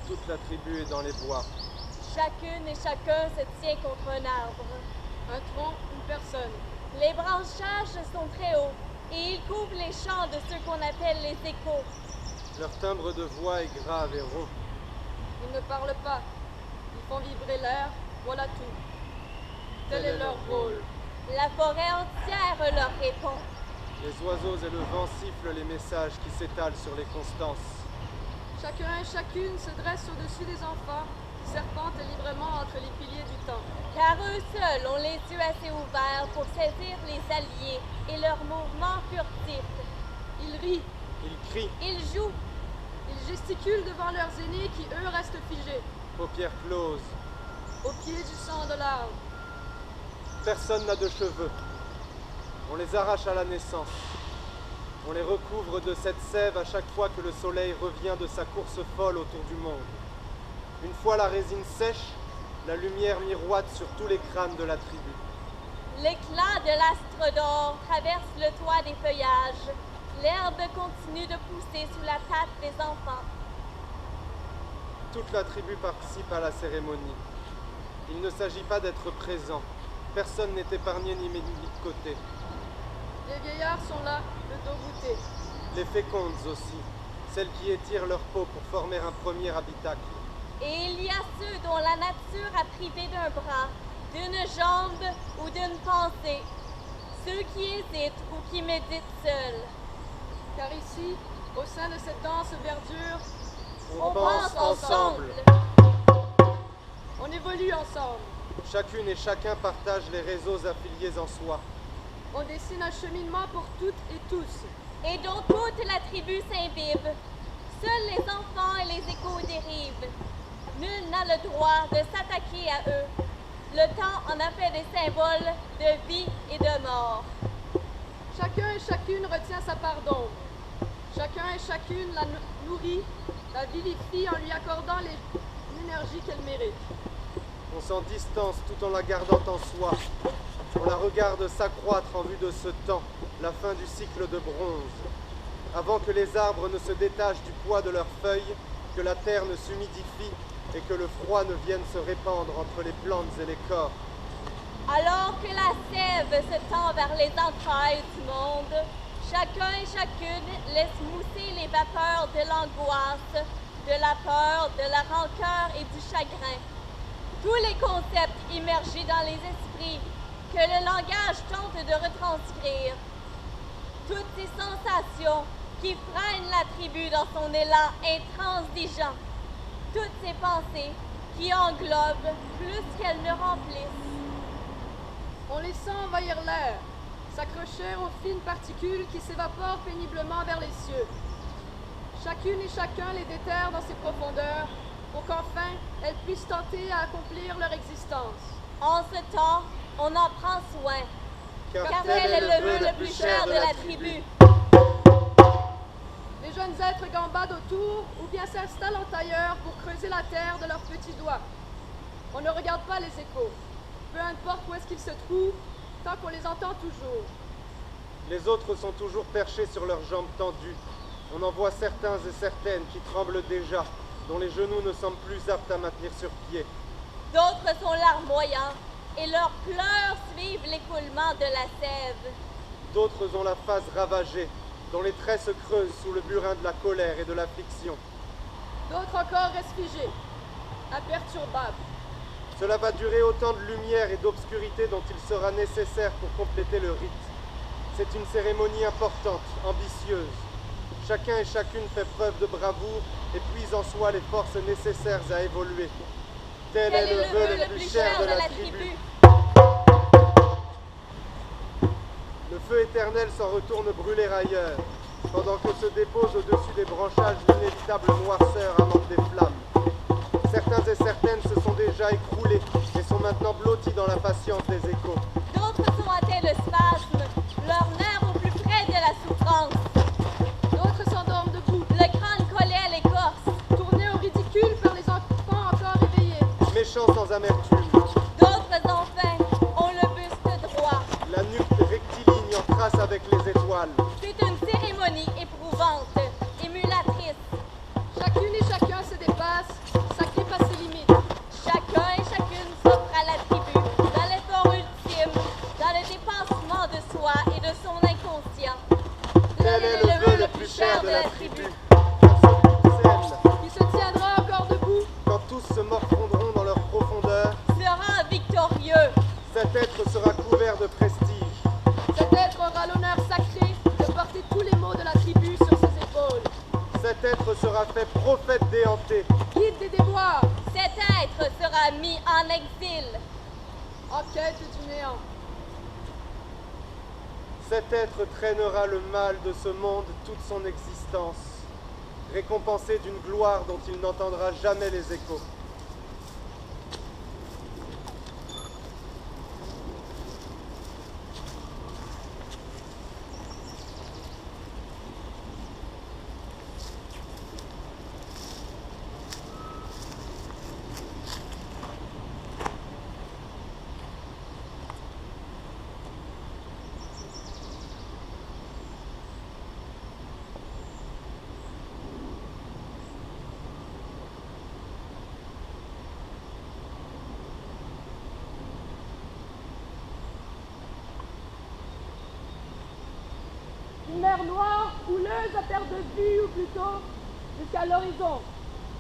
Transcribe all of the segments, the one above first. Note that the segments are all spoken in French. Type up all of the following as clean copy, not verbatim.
Toute la tribu est dans les bois. Chacune et chacun se tient contre un arbre. Un tronc, une personne. Les branchages sont très hauts et ils couvrent les champs de ceux qu'on appelle les échos. Leur timbre de voix est grave et rond. Ils ne parlent pas. Ils font vibrer l'air, voilà tout. Tel est leur rôle. La forêt entière leur répond. Les oiseaux et le vent sifflent les messages qui s'étalent sur les constances. Chacun et chacune se dresse au-dessus des enfants, qui serpentent librement entre les piliers du temps. Car eux seuls ont les yeux assez ouverts pour saisir les alliés et leurs mouvements furtifs. Ils rient, Ils crient, Ils jouent, ils gesticulent devant leurs aînés qui, eux, restent figés, paupières closes. au pied du sang de l'arbre. Personne n'a de cheveux. On les arrache à la naissance. On les recouvre de cette sève à chaque fois que le soleil revient de sa course folle autour du monde. Une fois la résine sèche, la lumière miroite sur tous les crânes de la tribu. l'éclat de l'astre d'or traverse le toit des feuillages. L'herbe continue de pousser sous la patte des enfants. Toute la tribu participe à la cérémonie. Il ne s'agit pas d'être présent. Personne n'est épargné ni mis de côté. Les vieillards sont là, le dos voûté. Les fécondes aussi, celles qui étirent leur peau pour former un premier habitacle. Et il y a ceux dont la nature a privé d'un bras, d'une jambe ou d'une pensée. Ceux qui hésitent ou qui méditent seuls. Car ici, au sein de cette dense verdure, On pense ensemble. on évolue ensemble. Chacune et chacun partage les réseaux affiliés en soi. On dessine un cheminement pour toutes et tous. Et dont toute la tribu s'imbibe. Seuls les enfants et les échos dérivent. Nul n'a le droit de s'attaquer à eux. Le temps en a fait des symboles de vie et de mort. Chacun et chacune retient sa part d'ombre. Chacun et chacune la nourrit, la vilifie en lui accordant l'énergie qu'elle mérite. On s'en distance tout en la gardant en soi. On la regarde s'accroître en vue de ce temps, la fin du cycle de bronze. Avant que les arbres ne se détachent du poids de leurs feuilles, que la terre ne s'humidifie et que le froid ne vienne se répandre entre les plantes et les corps. Alors que la sève se tend vers les entrailles du monde, chacun et chacune laisse mousser les vapeurs de l'angoisse, de la peur, de la rancœur et du chagrin. Tous les concepts immergés dans les esprits que le langage tente de retranscrire. Toutes ces sensations qui freinent la tribu dans son élan intransigeant. Toutes ces pensées qui englobent plus qu'elles ne remplissent. On les sent envahir l'air, s'accrocher aux fines particules qui s'évaporent péniblement vers les cieux. Chacune et chacun les déterre dans ses profondeurs pour qu'enfin elles puissent tenter à accomplir leur existence. En ce temps, on en prend soin, car tel est le vœu le plus cher de la tribu. Les jeunes êtres gambadent autour ou bien s'installent en tailleur pour creuser la terre de leurs petits doigts. On ne regarde pas les échos, peu importe où est-ce qu'ils se trouvent, tant qu'on les entend toujours. Les autres sont toujours perchés sur leurs jambes tendues. On en voit certains et certaines qui tremblent déjà, dont les genoux ne semblent plus aptes à maintenir sur pied. D'autres sont larmoyants, et leurs pleurs suivent l'écoulement de la sève. D'autres ont la face ravagée, dont les traits se creusent sous le burin de la colère et de l'affliction. D'autres encore restent figés, imperturbables. Cela va durer autant de lumière et d'obscurité dont il sera nécessaire pour compléter le rite. C'est une cérémonie importante, ambitieuse. Chacun et chacune fait preuve de bravoure et puise en soi les forces nécessaires à évoluer. Tel est le vœu le plus cher de la tribu. feu éternel s'en retourne brûler ailleurs, pendant que se dépose au-dessus des branchages l'inévitable noirceur amante des flammes. Certains et certaines se sont déjà écroulés et sont maintenant blottis dans l'impatience des échos. D'autres sont atteints de spasmes, leur nerf au plus près de la souffrance. D'autres s'endorment debout, Le crâne collé à l'écorce. tournés au ridicule par les enfants encore éveillés. Méchants sans amertume, D'autres, enfin, ont le buste droit. la nuque rectiligne en trace avec les étoiles. C'est une cérémonie éprouvante, émulatrice. Chacune et chacun se dépasse, s'agrippe à ses limites. Chacun et chacune s'offre à la tribu, dans l'effort ultime, dans le dépassement de soi et de son inconscient. Tel est le vœu le plus cher de la tribu, Qui se tiendra encore debout, quand tous se morfondront dans leur profondeur, Sera victorieux. cet être sera couvert de prestige. cet être aura l'honneur sacré de porter tous les maux de la tribu sur ses épaules. Cet être sera fait prophète déhanté. Guide des déboires, Cet être sera mis en exil. en quête du néant. Cet être traînera le mal de ce monde toute son existence, récompensé d'une gloire dont il n'entendra jamais les échos. Une mer noire, houleuse à perte de vue, ou plutôt jusqu'à l'horizon,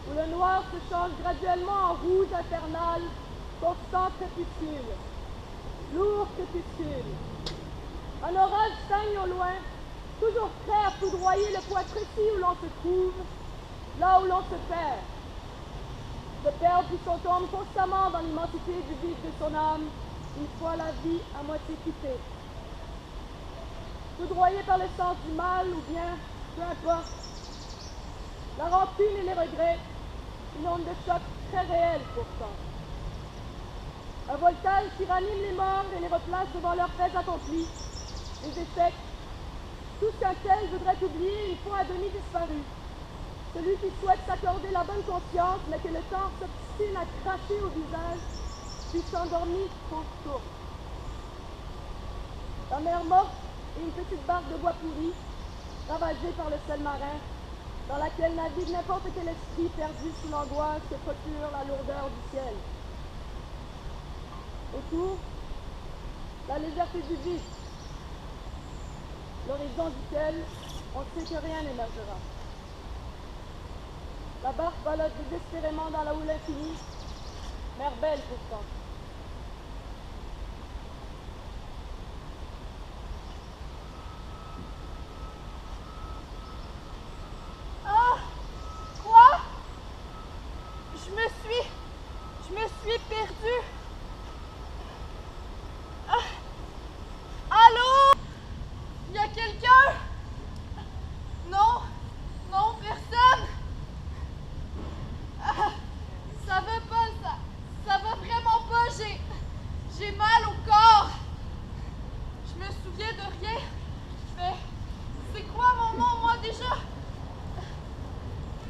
où le noir se change graduellement en rouge infernal, constant crépuscule, lourd crépuscule. Un orage saigne au loin, toujours prêt à foudroyer le point précis où l'on se trouve, là où l'on se perd. Se perdre puisqu'on tombe constamment dans l'immensité du vide de son âme, une fois la vie à moitié quittée. Foudroyé par le sens du mal ou bien, peu importe. La rancune et les regrets, une onde de choc très réelle pourtant. Un voltage qui ranime les morts et les replace devant leurs faits accomplis, les échecs, tout ce qu'un tel voudrait oublier une fois à demi disparu. Celui qui souhaite s'accorder la bonne conscience, mais que le temps s'obstine à cracher au visage, puis s'endormit trop tôt. La mer morte et une petite barque de bois pourri, ravagée par le sel marin, dans laquelle navigue n'importe quel esprit perdu sous l'angoisse que procure la lourdeur du ciel. Autour, la légèreté du vide, l'horizon duquel on sait que rien n'émergera. La barque ballotte désespérément dans la houle infinie, mer belle pourtant. Je me suis perdue. Allô? Il y a quelqu'un? Non, non, personne. Ça va pas, ça va vraiment pas. J'ai mal au corps. Je me souviens de rien. Mais c'est quoi mon nom, moi, déjà?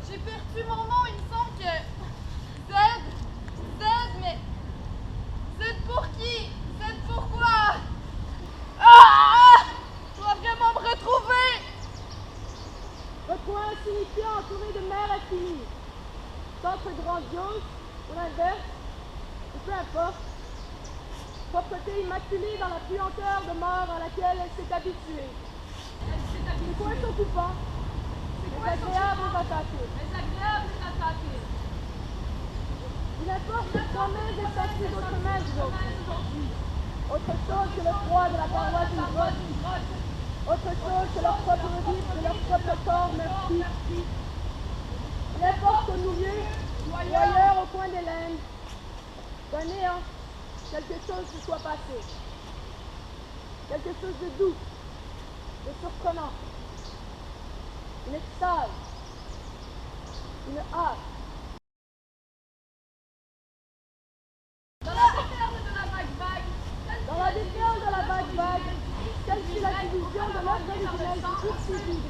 J'ai perdu mon nom, il me semble que... Z, mais... Z pour qui? Z pourquoi? Je dois vraiment me retrouver! Recoin insignifiant entouré de mer infinie. Centre grandiose, ou l'inverse, ou peu importe. Propreté immaculée dans la puanteur de mort à laquelle elle s'est habituée. Les coins sont coupants, mais agréables à attaquer. Il importe que toi-même ait sorti d'autres mains aujourd'hui. Autre chose que le froid de la paroisse d'une grotte. Autre chose que leur propre rythme de leur propre corps meurtri. Il importe qu'au milieu, ou ailleurs au coin des laines, d'un néant, quelque chose se soit passé. Quelque chose de doux, de surprenant, une extase, une hâte. Dans la déferle de la vague-vague, Dans la déferle de la vague-vague, telle fut la division de l'œuvre originelle du X et du Y,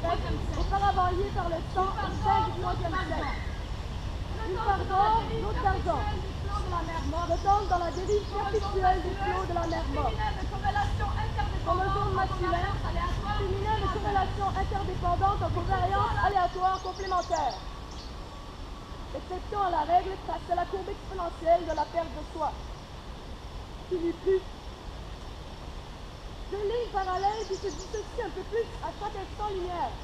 auparavant liée par le sang au sein du 3e siècle. Une part d'or, l'autre d'argent, flottant dans la dérive perpétuelle des flots de la mer morte. Chromosome masculin, féminin de corrélation interdépendante en covariance aléatoire complémentaire. Exception à la règle trace la courbe exponentielle de la perte de soi. Qui lui plut. Deux lignes parallèles qui se dissocient un peu plus à chaque instant linéaire.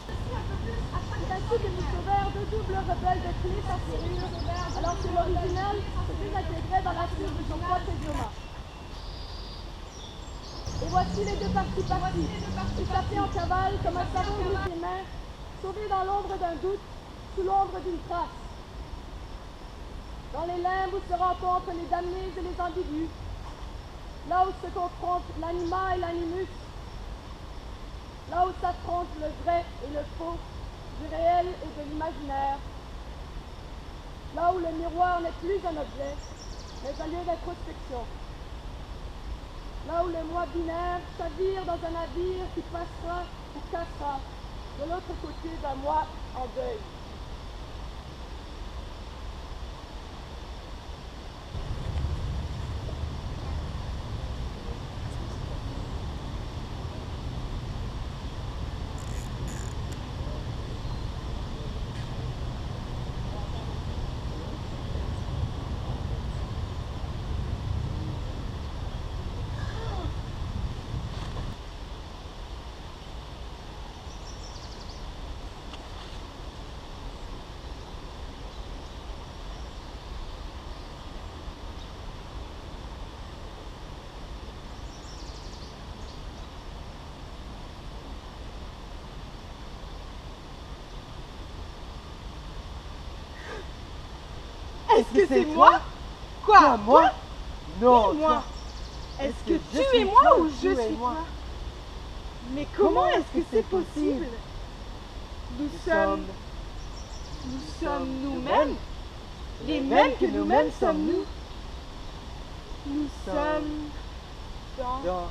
C'est ainsi que nous sauvèrent deux doubles rebelles de clés sans serrure, alors que l'original se désintégrait dans la suite de son propre idioma. Et voici les deux parties parties, échappées en cavale comme un savon de ses mains, sauvés dans l'ombre d'un doute, sous l'ombre d'une trace. Dans les limbes où se rencontrent les damnés et les ambigus, là où se confrontent l'anima et l'animus, là où s'affrontent le vrai et le faux, du réel et de l'imaginaire, là où le miroir n'est plus un objet, mais un lieu d'introspection, là où le moi binaire chavire dans un navire qui passera ou cassera de l'autre côté d'un moi en deuil. Est-ce que c'est moi? Quoi, moi? Non, Oui, moi. toi. Est-ce que tu es moi ou je suis toi? Mais comment est-ce que c'est possible? Nous sommes nous-mêmes? Les mêmes que nous-mêmes sommes nous? Nous sommes dans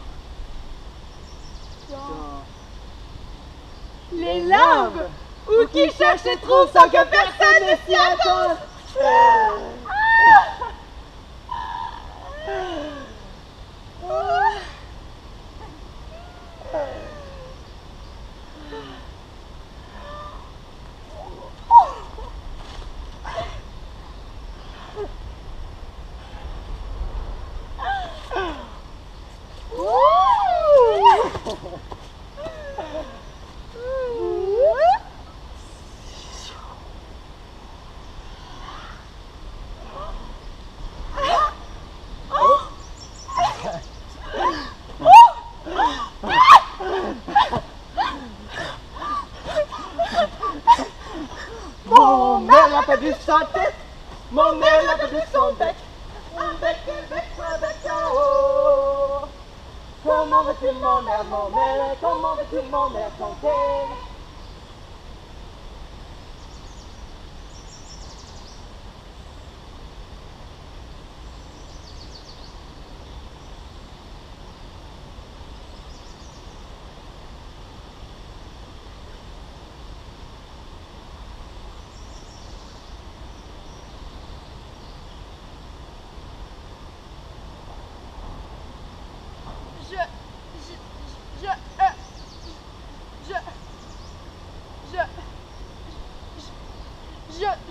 les limbes ou qui cherchent et trouvent sans que personne ne s'y attende. Mon aile n'a pas de sa tête, mon aile n'a pas de son bec, un bec, un bec en haut. Comment veux-tu m'emmerder, mon aile, comment veux-tu m'emmerder?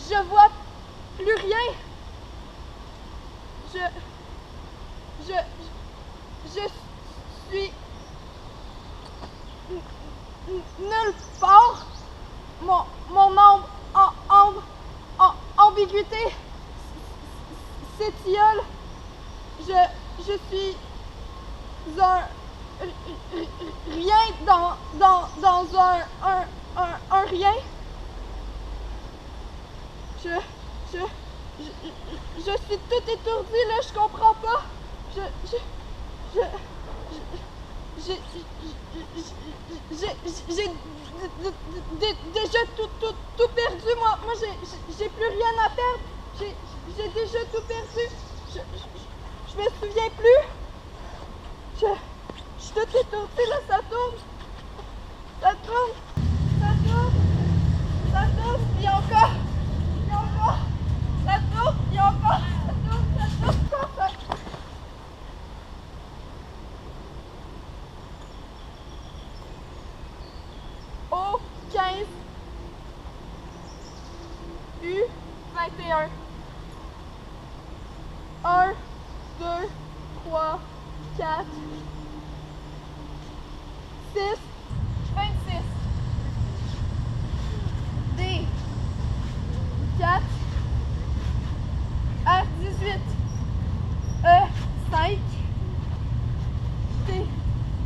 Je vois plus rien. Je suis nulle part. Mon ambiguïté s'étiole. Je suis un rien dans un rien. Je suis toute étourdie là, je comprends pas. déjà tout perdu. Moi j'ai plus rien à perdre. J'ai déjà tout perdu. Je me souviens plus. Je suis tout étourdie, là, ça tourne. Ça tourne. Ça tourne. Ça tourne. Et encore. Et encore. Ça tourne. Et encore. Ça tourne. Ça tourne. Ça tourne. O 15 U 21 1 2 3 4 6 26 D 4 R 18 E 5 T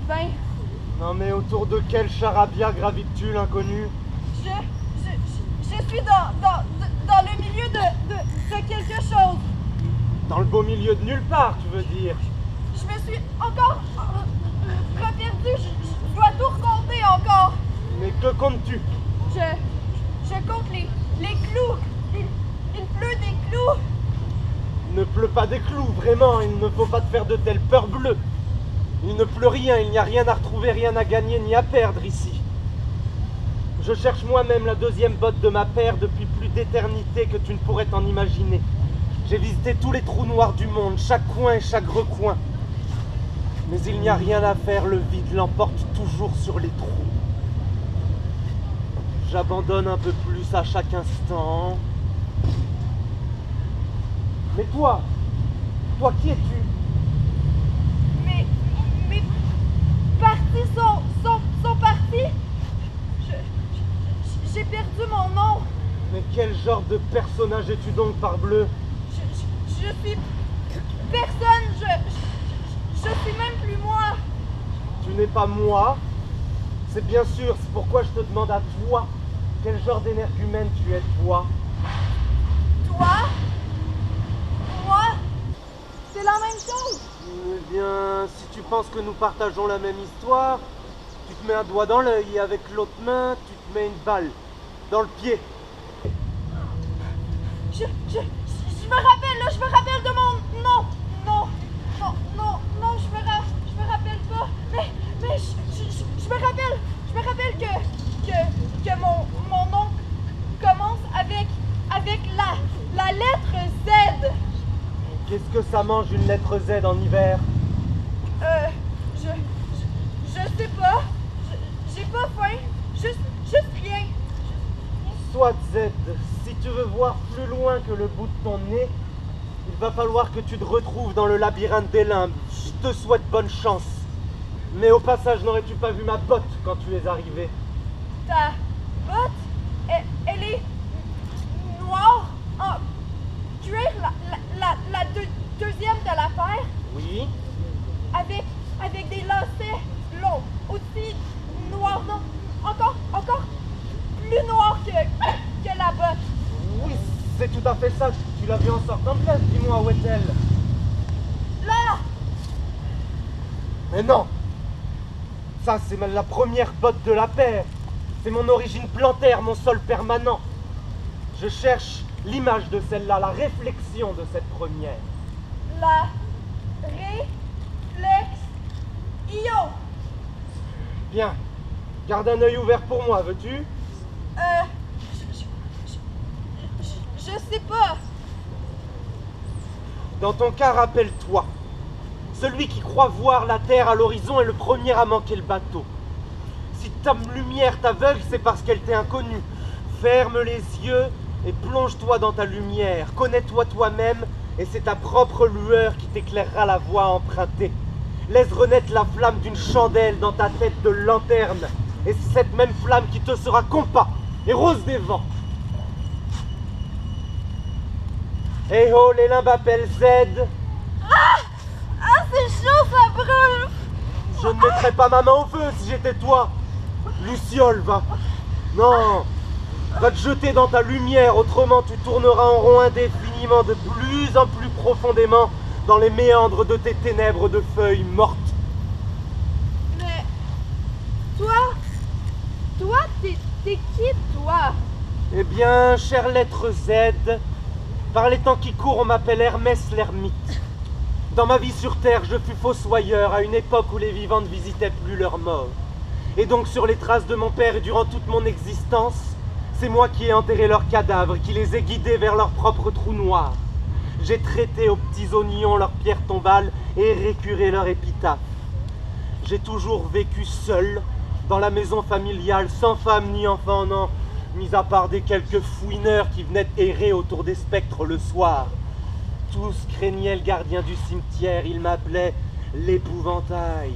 20. Non mais autour de quel charabia gravites-tu, l'inconnu? Je suis dans le milieu de quelque chose. Dans le beau milieu de nulle part, tu veux dire? Je me suis encore reperdue. Je dois tout recompter encore. Mais que comptes-tu? Je compte les clous. Il pleut des clous. Il ne pleut pas des clous, vraiment, il ne faut pas te faire de telles peurs bleues. Il ne pleut rien, il n'y a rien à retrouver, rien à gagner ni à perdre ici. Je cherche moi-même la deuxième botte de ma paire depuis plus d'éternité que tu ne pourrais t'en imaginer. J'ai visité tous les trous noirs du monde, chaque coin et chaque recoin. Mais il n'y a rien à faire, le vide l'emporte toujours sur les trous. J'abandonne un peu plus à chaque instant. Mais toi qui es-tu? Mes parties sont parties. J'ai perdu mon nom. Mais quel genre de personnage es-tu donc, parbleu? Je suis personne. Je suis même plus moi. Tu n'es pas moi? C'est bien sûr, c'est pourquoi je te demande à toi. Quel genre d'énergumène tu es, toi? Toi? Moi? C'est la même chose. Eh bien, si tu penses que nous partageons la même histoire, tu te mets un doigt dans l'œil et avec l'autre main, tu te mets une balle dans le pied. Je me rappelle de mon nom. Non, je me rappelle pas. Mais je me rappelle que mon nom commence avec la lettre Z. Qu'est-ce que ça mange une lettre Z en hiver? Je sais pas. J'ai pas faim. Juste rien. Soit Z, si tu veux voir plus loin que le bout de ton nez, il va falloir que tu te retrouves dans le labyrinthe des limbes. Je te souhaite bonne chance. Mais au passage, n'aurais-tu pas vu ma botte quand tu es arrivé? Ta botte, elle est noire en cuir, la deuxième de la paire, Oui. avec des lacets longs, aussi noirs, non, encore plus noir que la botte. Oui, c'est tout à fait ça. Tu l'as vu en sortant de classe, dis-moi, où est-elle? Là, Mais non! Ça, c'est la première botte de la paire. C'est mon origine plantaire, mon sol permanent. Je cherche l'image de celle-là, la réflexion de cette première. la réflexion. Bien. Garde un œil ouvert pour moi, veux-tu? Je sais pas. Dans ton cas, rappelle-toi. Celui qui croit voir la terre à l'horizon est le premier à manquer le bateau. Si ta lumière t'aveugle, c'est parce qu'elle t'est inconnue. Ferme les yeux et plonge-toi dans ta lumière. Connais-toi toi-même et c'est ta propre lueur qui t'éclairera la voie à emprunter. Laisse renaître la flamme d'une chandelle dans ta tête de lanterne. Et c'est cette même flamme qui te sera compas et rose des vents. Eh oh, les limbes appellent Z. Ah, c'est chaud, ça brûle. Je ne mettrais pas ma main au feu si j'étais toi. Luciole, va. Non. Va te jeter dans ta lumière, autrement tu tourneras en rond indéfiniment de plus en plus profondément dans les méandres de tes ténèbres de feuilles mortes. Mais toi, Eh bien, chère lettre Z, par les temps qui courent, on m'appelle Hermès l'ermite. Dans ma vie sur Terre, je fus fossoyeur à une époque où les vivants ne visitaient plus leurs morts. Et donc, sur les traces de mon père et durant toute mon existence, c'est moi qui ai enterré leurs cadavres, qui les ai guidés vers leur propre trou noir. J'ai traité aux petits oignons leurs pierres tombales et récuré leur épitaphe. J'ai toujours vécu seul, dans la maison familiale, sans femme ni enfant, non, mis à part des quelques fouineurs qui venaient errer autour des spectres le soir. Tous craignaient le gardien du cimetière, ils m'appelaient l'épouvantail,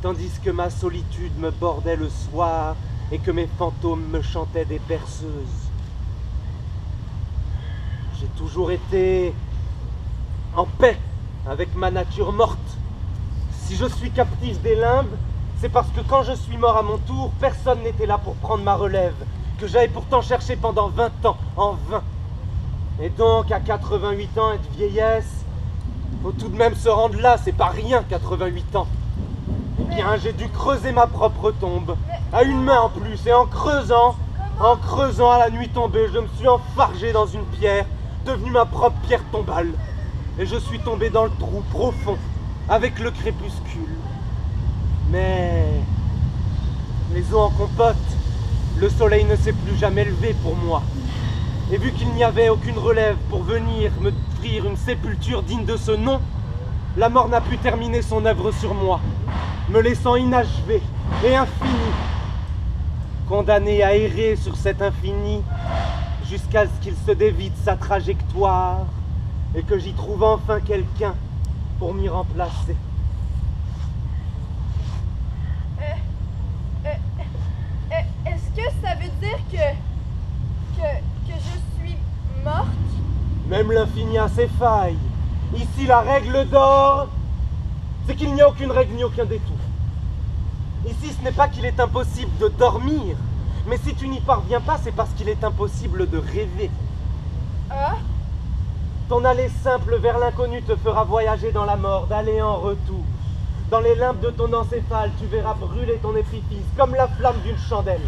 tandis que ma solitude me bordait le soir et que mes fantômes me chantaient des berceuses. J'ai toujours été en paix avec ma nature morte. Si je suis captif des limbes, c'est parce que quand je suis mort à mon tour, personne n'était là pour prendre ma relève, que j'avais pourtant cherché pendant 20 ans, en vain. Et donc, à 88 ans, être vieillesse, faut tout de même se rendre là, c'est pas rien, 88 ans. Eh bien, j'ai dû creuser ma propre tombe, à une main en plus, et en creusant à la nuit tombée, je me suis enfargé dans une pierre, devenue ma propre pierre tombale. Et je suis tombé dans le trou profond, avec le crépuscule. Mais les eaux en compote, le soleil ne s'est plus jamais levé pour moi. Et vu qu'il n'y avait aucune relève pour venir me offrir une sépulture digne de ce nom, la mort n'a pu terminer son œuvre sur moi, me laissant inachevé et infini, condamné à errer sur cet infini jusqu'à ce qu'il se dévide sa trajectoire et que j'y trouve enfin quelqu'un pour m'y remplacer. Est-ce que ça veut dire que je suis morte? Même l'infini a ses failles. Ici, la règle d'or, c'est qu'il n'y a aucune règle ni aucun détour. Ici, ce n'est pas qu'il est impossible de dormir, mais si tu n'y parviens pas, c'est parce qu'il est impossible de rêver. Ah? Ton allée simple vers l'inconnu te fera voyager dans la mort, d'aller en retour. Dans les limbes de ton encéphale, tu verras brûler ton épiphyse comme la flamme d'une chandelle.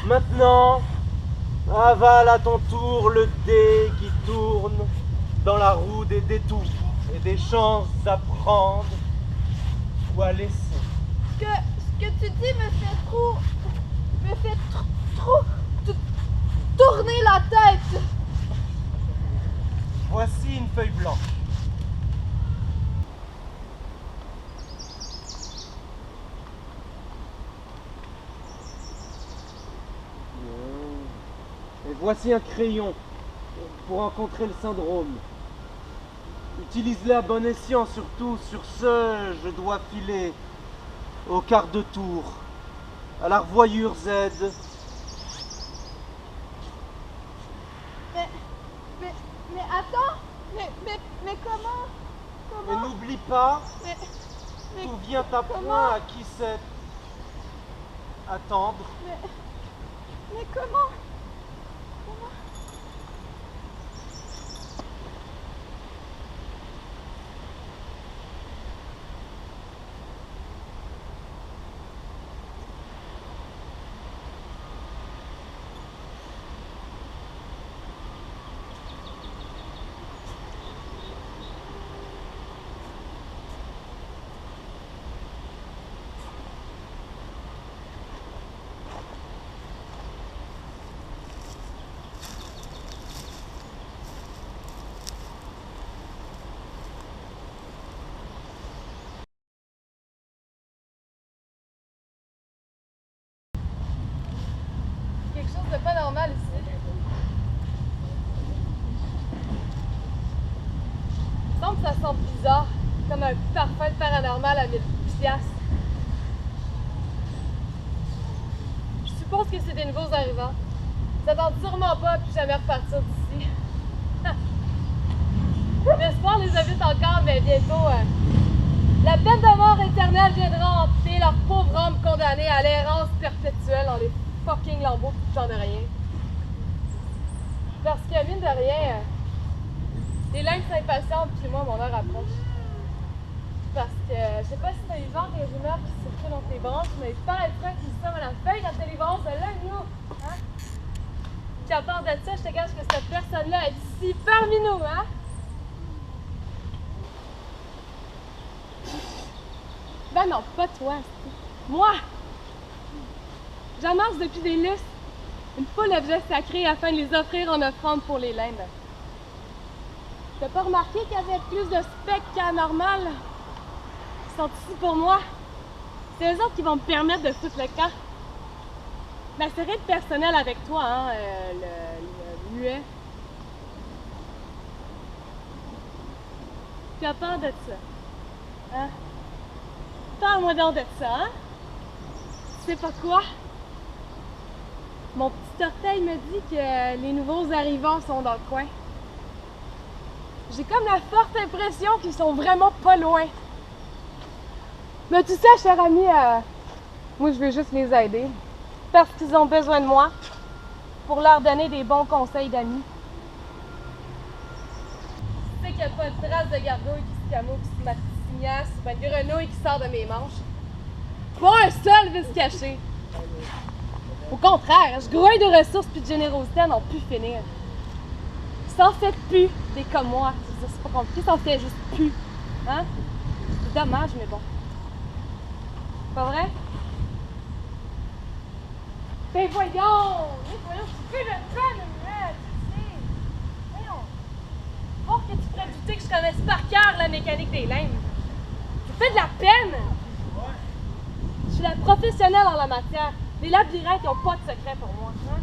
Maintenant, avale à ton tour le dé qui tourne dans la roue des détours et des chances à prendre ou à laisser. Ce que tu dis me fait trop tourner la tête. Voici une feuille blanche. Et voici un crayon pour rencontrer le syndrome. Utilise-le à bon escient, surtout. Sur ce, je dois filer au quart de tour, à la revoyure Z. Mais attends, mais comment? Et n'oublie pas, Mais tout vient à point à qui sait attendre. mais comment? Quelque chose de pas normal ici. Il me semble que ça sent bizarre, comme un parfum de paranormal à 1000 piastres. Je suppose que c'est des nouveaux arrivants. Ils s'attendent sûrement pas à plus jamais repartir d'ici. L'espoir les habite encore, mais bientôt, la peine de mort éternelle viendra hanter leur pauvre âme condamnée à l'errance perpétuelle dans les fucking lambeaux qui ne de rien. Parce que, mine de rien, les lynx s'impatientent, puis moi, mon heure approche. Parce que, je sais pas si t'as eu genre des rumeurs qui circulent dans tes branches, mais il paraîtrait qu'ils somment la feuille dans tes branches de là, nous. Hein? Puis à part de ça, je te cache que cette personne-là est ici parmi nous, hein? Ben non, pas toi. Moi! J'amasse depuis des lustres une foule d'objets sacrés afin de les offrir en offrande pour les limbes. T'as pas remarqué qu'il y avait plus de spectres qu'à normal? Ils sont ici pour moi. C'est eux autres qui vont me permettre de foutre le camp. La série de personnel avec toi, hein, le muet. Tu as peur de ça, hein? Parle-moi donc de ça, hein? Tu sais pas quoi? Mon petit orteil me dit que les nouveaux arrivants sont dans le coin. J'ai comme la forte impression qu'ils sont vraiment pas loin. Mais tu sais, cher ami, moi je veux juste les aider. Parce qu'ils ont besoin de moi pour leur donner des bons conseils d'amis. Tu sais qu'il n'y a pas une trace de gargouille qui se camoufle sous ma petite signasse, pas une grenouille qui sort de mes manches. Pas un seul veut se cacher. Au contraire, je grouille de ressources puis de générosité à n'en plus finir. S'en fait plus des comme moi. C'est pas compliqué, s'en fait juste plus. Hein? C'est dommage, mais bon. Pas vrai? Ben voyons! Tu fais le temps, là, tu sais! Voyons! Voir que tu pourrais douter que je connaisse par cœur la mécanique des limbes. Ça fait de la peine! Je suis la professionnelle en la matière. Les labyrinthes n'ont pas de secret pour moi. Hein?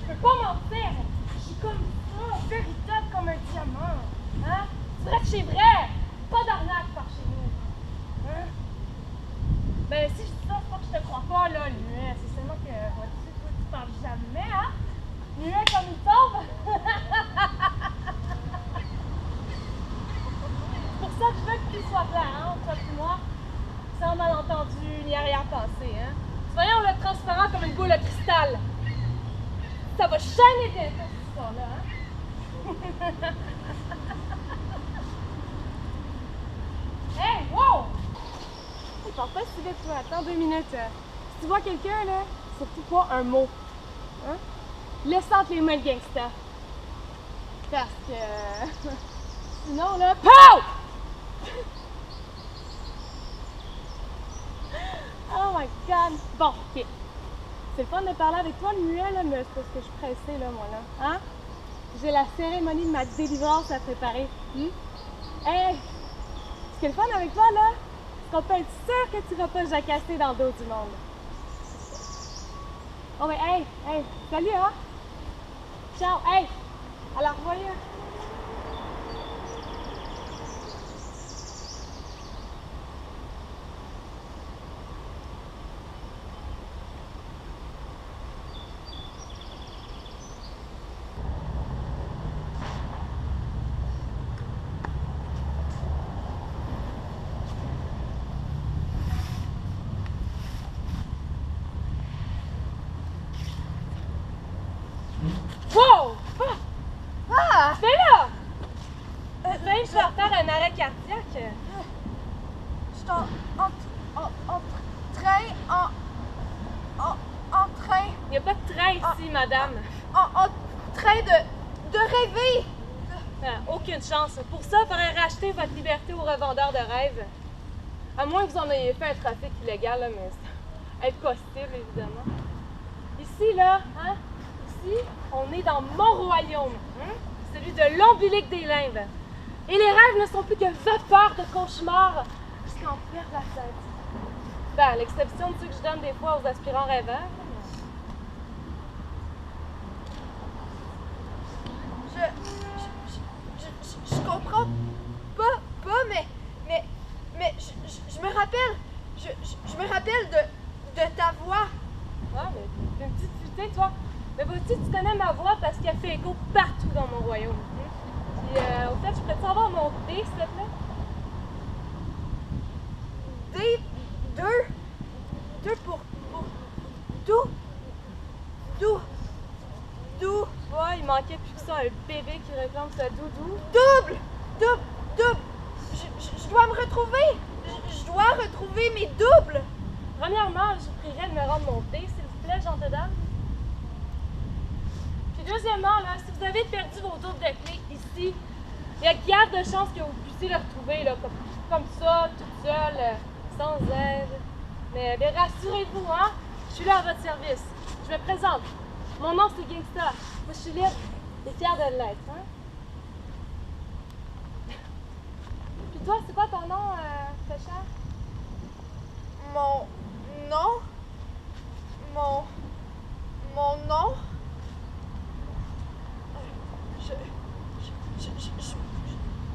Je peux pas mentir! Je suis comme ça, véritable comme un diamant. Hein? C'est vrai que c'est vrai! Pas d'arnaque par chez nous. Hein? Ben si je dis ça, c'est pas que je te crois pas, là, Nuet. C'est seulement que, vois-tu, toi, tu parles jamais, hein? Nuet comme il tombe! C'est pour ça que je veux que tu sois clair, hein, toi et moi. Sans malentendu, ni arrière-pensée, hein? Soyons-le transparent comme une boule de cristal. Ça va chaîner bien cette histoire-là, hein? Hey, wow! Je pense pas si vite, toi. Attends 2 minutes. Si tu vois quelqu'un, là, surtout pas un mot. Hein? Laisse entre les mains le gangsta. Parce que... sinon, là... POW! Oh my God! Bon, OK. C'est le fun de parler avec toi, le muet, là, mais c'est parce que je suis pressée, là, moi, là. Hein? J'ai la cérémonie de ma délivrance à préparer. Hey! Ce qui est le fun avec toi, là, c'est qu'on peut être sûr que tu vas pas jacasser dans le dos du monde. Oh, mais hey! Salut, hein? Ciao! Hey! À la revoyure! Wow! Ah! Fais là! Même je vais faire un arrêt cardiaque. Je suis en train. Il n'y a pas de train ici, madame. En train de rêver. Aucune chance. Pour ça, il faudrait racheter votre liberté aux revendeurs de rêves. À moins que vous en ayez fait un trafic illégal, là, mais c'est impossible, évidemment. Ici, là, hein? Ici, on est dans mon royaume, hein? Celui de l'ombilic des limbes. Et les rêves ne sont plus que vapeur de cauchemar jusqu'en perdre la tête. Ben, à l'exception de ceux que je donne des fois aux aspirants rêveurs. Je comprends pas, mais je me rappelle, je me rappelle de ta voix. Ah, mais t'es une petite futée, toi. Mais vois-tu, tu connais ma voix parce qu'elle fait écho partout dans mon royaume. Puis, au fait, je pourrais savoir mon dé, s'il te plaît? Dé, deux pour d'où? Ouais, il manquait plus que ça, un bébé qui réclame sa doudou. Double. Je dois me retrouver. Je dois retrouver mes doubles. Premièrement, je vous prierais de me rendre mon dé, s'il vous plaît, gentille dame. Puis deuxièmement, là, si vous avez perdu vos doubles de clés ici, il y a guère de chances que vous puissiez le retrouver là, comme ça, toute seule, sans aide. Mais rassurez-vous, hein, je suis là à votre service. Je me présente. Mon nom, c'est Gangsta. Moi, je suis libre et fière de l'être. Hein? Puis toi, c'est quoi ton nom, Sacha? Mon nom? Mon nom?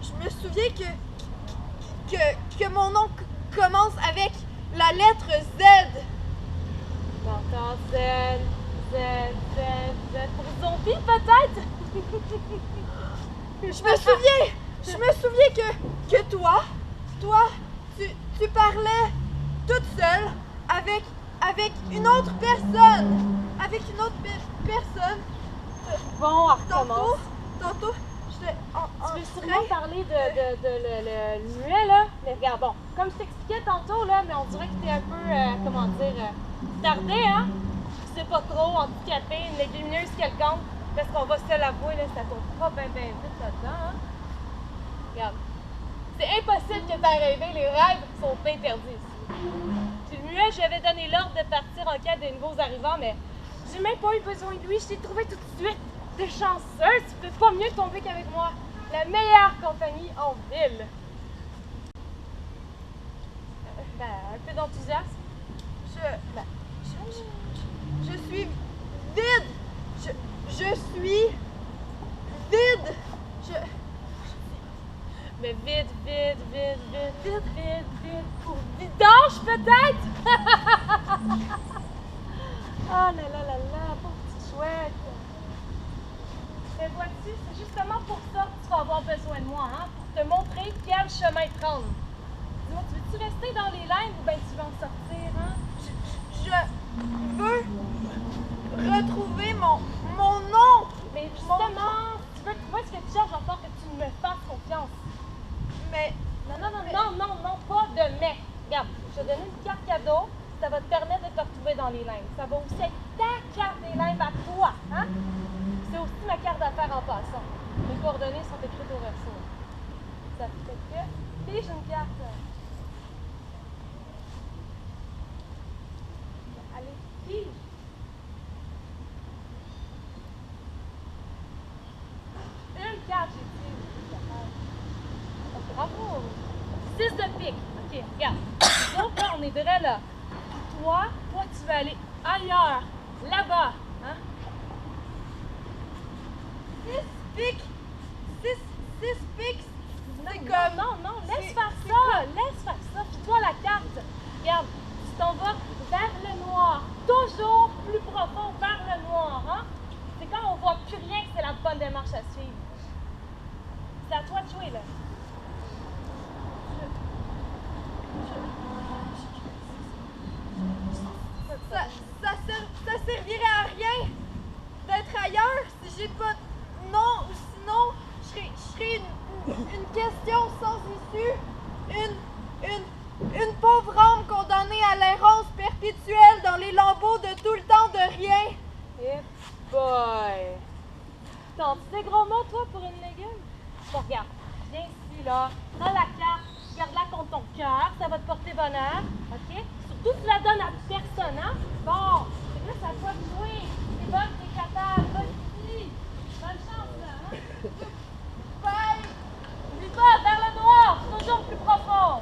Je me souviens que mon nom commence avec la lettre Z. J'entends Z. Pour zombie, peut-être? Je me souviens que toi, tu parlais toute seule avec une autre personne. Avec une autre personne. Bon, on recommence. Tantôt, j'étais Tu veux sûrement parler de le muet, là? Mais regarde, bon, comme je t'expliquais tantôt, là, mais on dirait que t'es un peu, comment dire, tardé, hein? Je sais pas trop, handicapé, une légumineuse quelconque, parce qu'on va se l'avouer, là, ça tourne pas bien vite là-dedans, hein? Regarde. C'est impossible que t'aies rêvé, les rêves sont interdits ici. Puis le muet, j'avais donné l'ordre de partir en quête des nouveaux arrivants, mais j'ai même pas eu besoin de lui, je t'ai trouvé tout de suite. T'es chanceuse, tu peux pas mieux tomber qu'avec moi. La meilleure compagnie en ville. Un peu d'enthousiasme. Je suis vide. Je suis vide. Mais vide. Pour vidange, peut-être? Oh là, pauvre petite chouette. Mais vois-tu, c'est justement pour ça que tu vas avoir besoin de moi, hein? Pour te montrer quel chemin prendre. Dis-moi, tu veux-tu rester dans les lignes ou bien tu veux en sortir, hein? Je veux retrouver mon nom. Mais justement, si tu veux trouver ce que tu cherches, j'entends que tu me fasses confiance. Mais Non, pas de mais. Regarde, je vais te donner une carte cadeau, ça va te permettre de te retrouver dans les lignes. Ça va aussi être ta carte des lignes à toi, hein? C'est aussi ma carte d'affaires en passant. Mes coordonnées sont écrites au verso. Ça fait que pige une carte. Allez, pige. Une carte, j'ai dit. Bravo. 6 de pique. OK, regarde. Nous autres, là, on est vrai là. Toi, tu vas aller ailleurs. Là-bas. Hein? 6 pics. 6 pics. C'est comme... Non, laisse faire ça. Fais-toi la carte. Regarde, tu t'en vas vers le noir. Toujours plus profond vers le noir. Hein? C'est quand on voit plus rien que c'est la bonne démarche à suivre. C'est à toi de jouer, là. Ça servirait à rien d'être ailleurs si j'ai pas de nom, ou sinon je serais une question sans issue, une pauvre âme condamnée à l'errance perpétuelle dans les lambeaux de tout le temps de rien. Eh boy! T'en dis des gros mots, toi, pour une légume? Bon, regarde, viens ici, là, prends la carte, garde-la contre ton cœur, ça va te porter bonheur, OK? Surtout, tu la donnes à personne, hein? Bon, c'est là, ça toi de jouer. T'es bonne, t'es capable, vas-y! Bonne chance, là, hein? Bye! N'oublie pas, vers le noir, toujours plus profond!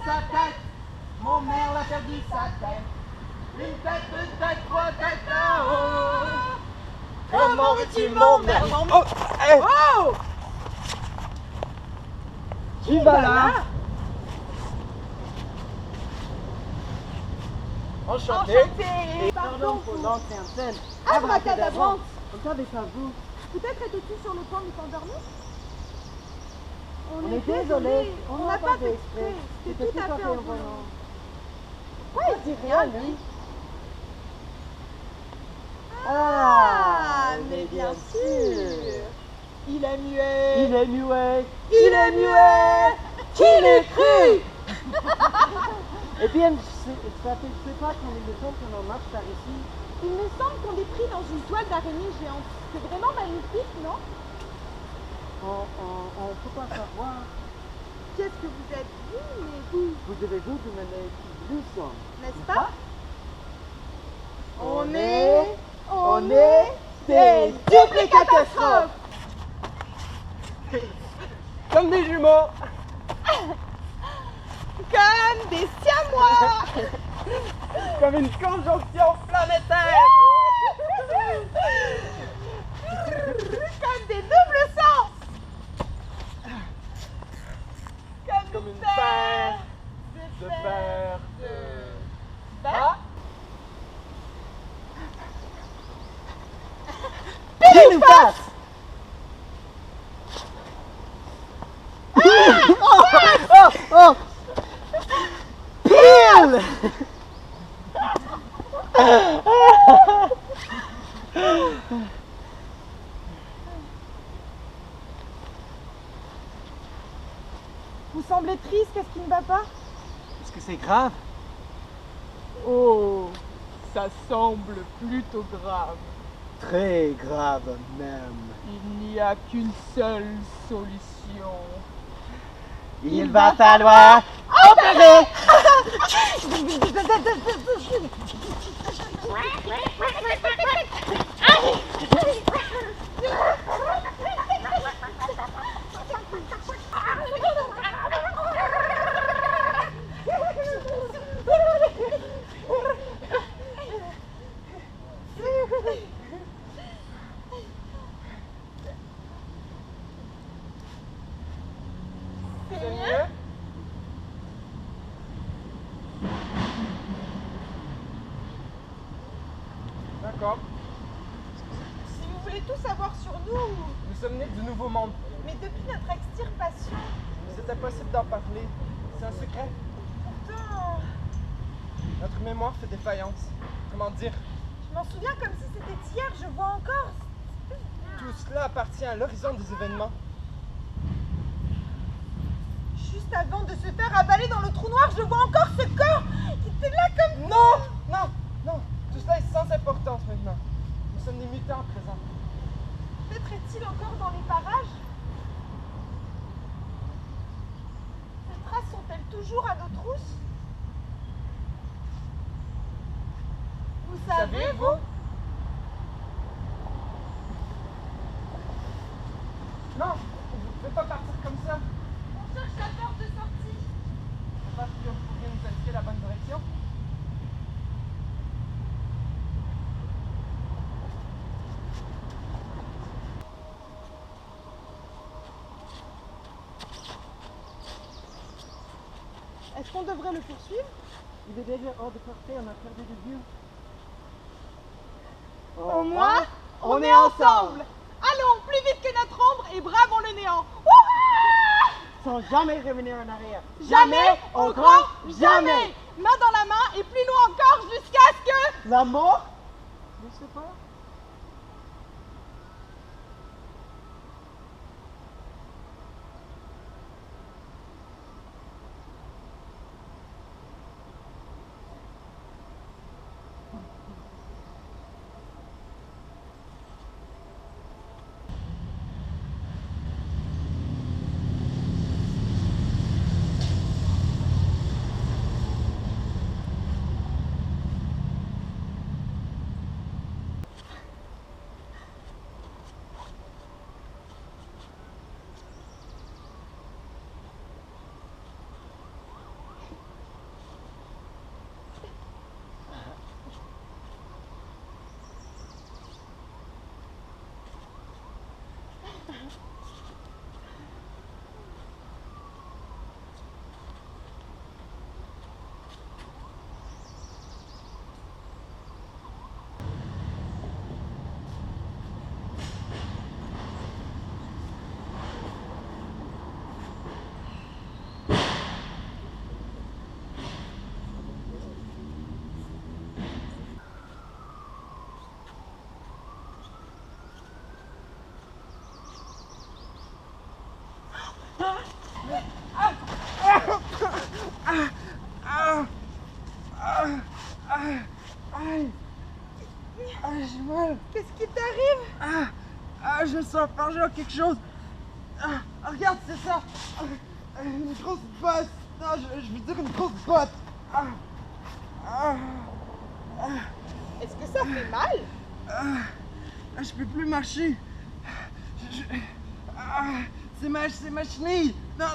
Sa tête, mon merle a perdu sa tête. Une tête, deux têtes, trois têtes là-haut. Comment veux-tu mon merle? Oh, hey. Oh! Qui va là? Enchanté. Enchanté. Pardon pour l'ancienne. Abracadabrante. Comment savez-vous? Peut-être étais-tu sur le point de t'endormir? On est désolé, on n'a pas fait exprès. C'était tout à fait en volant. Pourquoi il dit rien, lui? Ah, mais bien sûr. Il est muet. Il est muet. Il est muet. Qui l'eût cru? Eh bien, ça fait je sais pas combien de temps qu'on en marche par ici. Il me semble qu'on est pris dans une toile d'araignée géante. C'est vraiment magnifique, non? On peut pas savoir. Qu'est-ce que vous êtes, vous? Vous devez vous demander qui nous sommes. N'est-ce pas? On est des doubles catastrophes. Comme des jumeaux. Comme des siamois. Comme une conjonction planétaire. Comme des doubles sens. Comme une paire de paires de bas. Pile ou face? Oh! Pile! Vous semblez triste, qu'est-ce qui ne va pas? Est-ce que c'est grave? Oh, ça semble plutôt grave. Très grave même. Il n'y a qu'une seule solution. Il va falloir opérer! C'est mieux? D'accord. Si vous voulez tout savoir sur nous, Nous sommes nés du Nouveau Monde. mais depuis notre extirpation, C'est impossible d'en parler. C'est un secret. pourtant, Notre mémoire fait défaillance. Comment dire? je m'en souviens comme si c'était hier, je vois encore. Tout cela appartient à l'horizon des événements. Juste avant de se faire avaler dans le trou noir, je vois encore ce corps qui était là comme... Non! Non! Non! Tout cela est sans importance maintenant. Nous sommes des mutants à présent. Peut-être est-il encore dans les parages? Ces traces sont-elles toujours à nos trousses? Vous savez, Savez-vous? Non! Vous ne pouvez pas partir comme ça. On cherche la porte de sortie. Parce que vous pourriez nous indiquer la bonne direction. est-ce qu'on devrait le poursuivre? Il est déjà hors de portée, on a perdu de vue. Au moins, on est ensemble. Allons, plus vite que notre ombre et bravons le néant. Sans jamais revenir en arrière. Jamais, au grand jamais. Main dans la main et plus loin encore jusqu'à ce que... La mort? Je sais pas. J'ai mal. Qu'est-ce qui t'arrive? Je sens parler quelque chose. Regarde, c'est ça. Une grosse botte. Non, je veux dire une grosse botte. Est-ce que ça fait mal? Je peux plus marcher. C'est ma chenille. Non,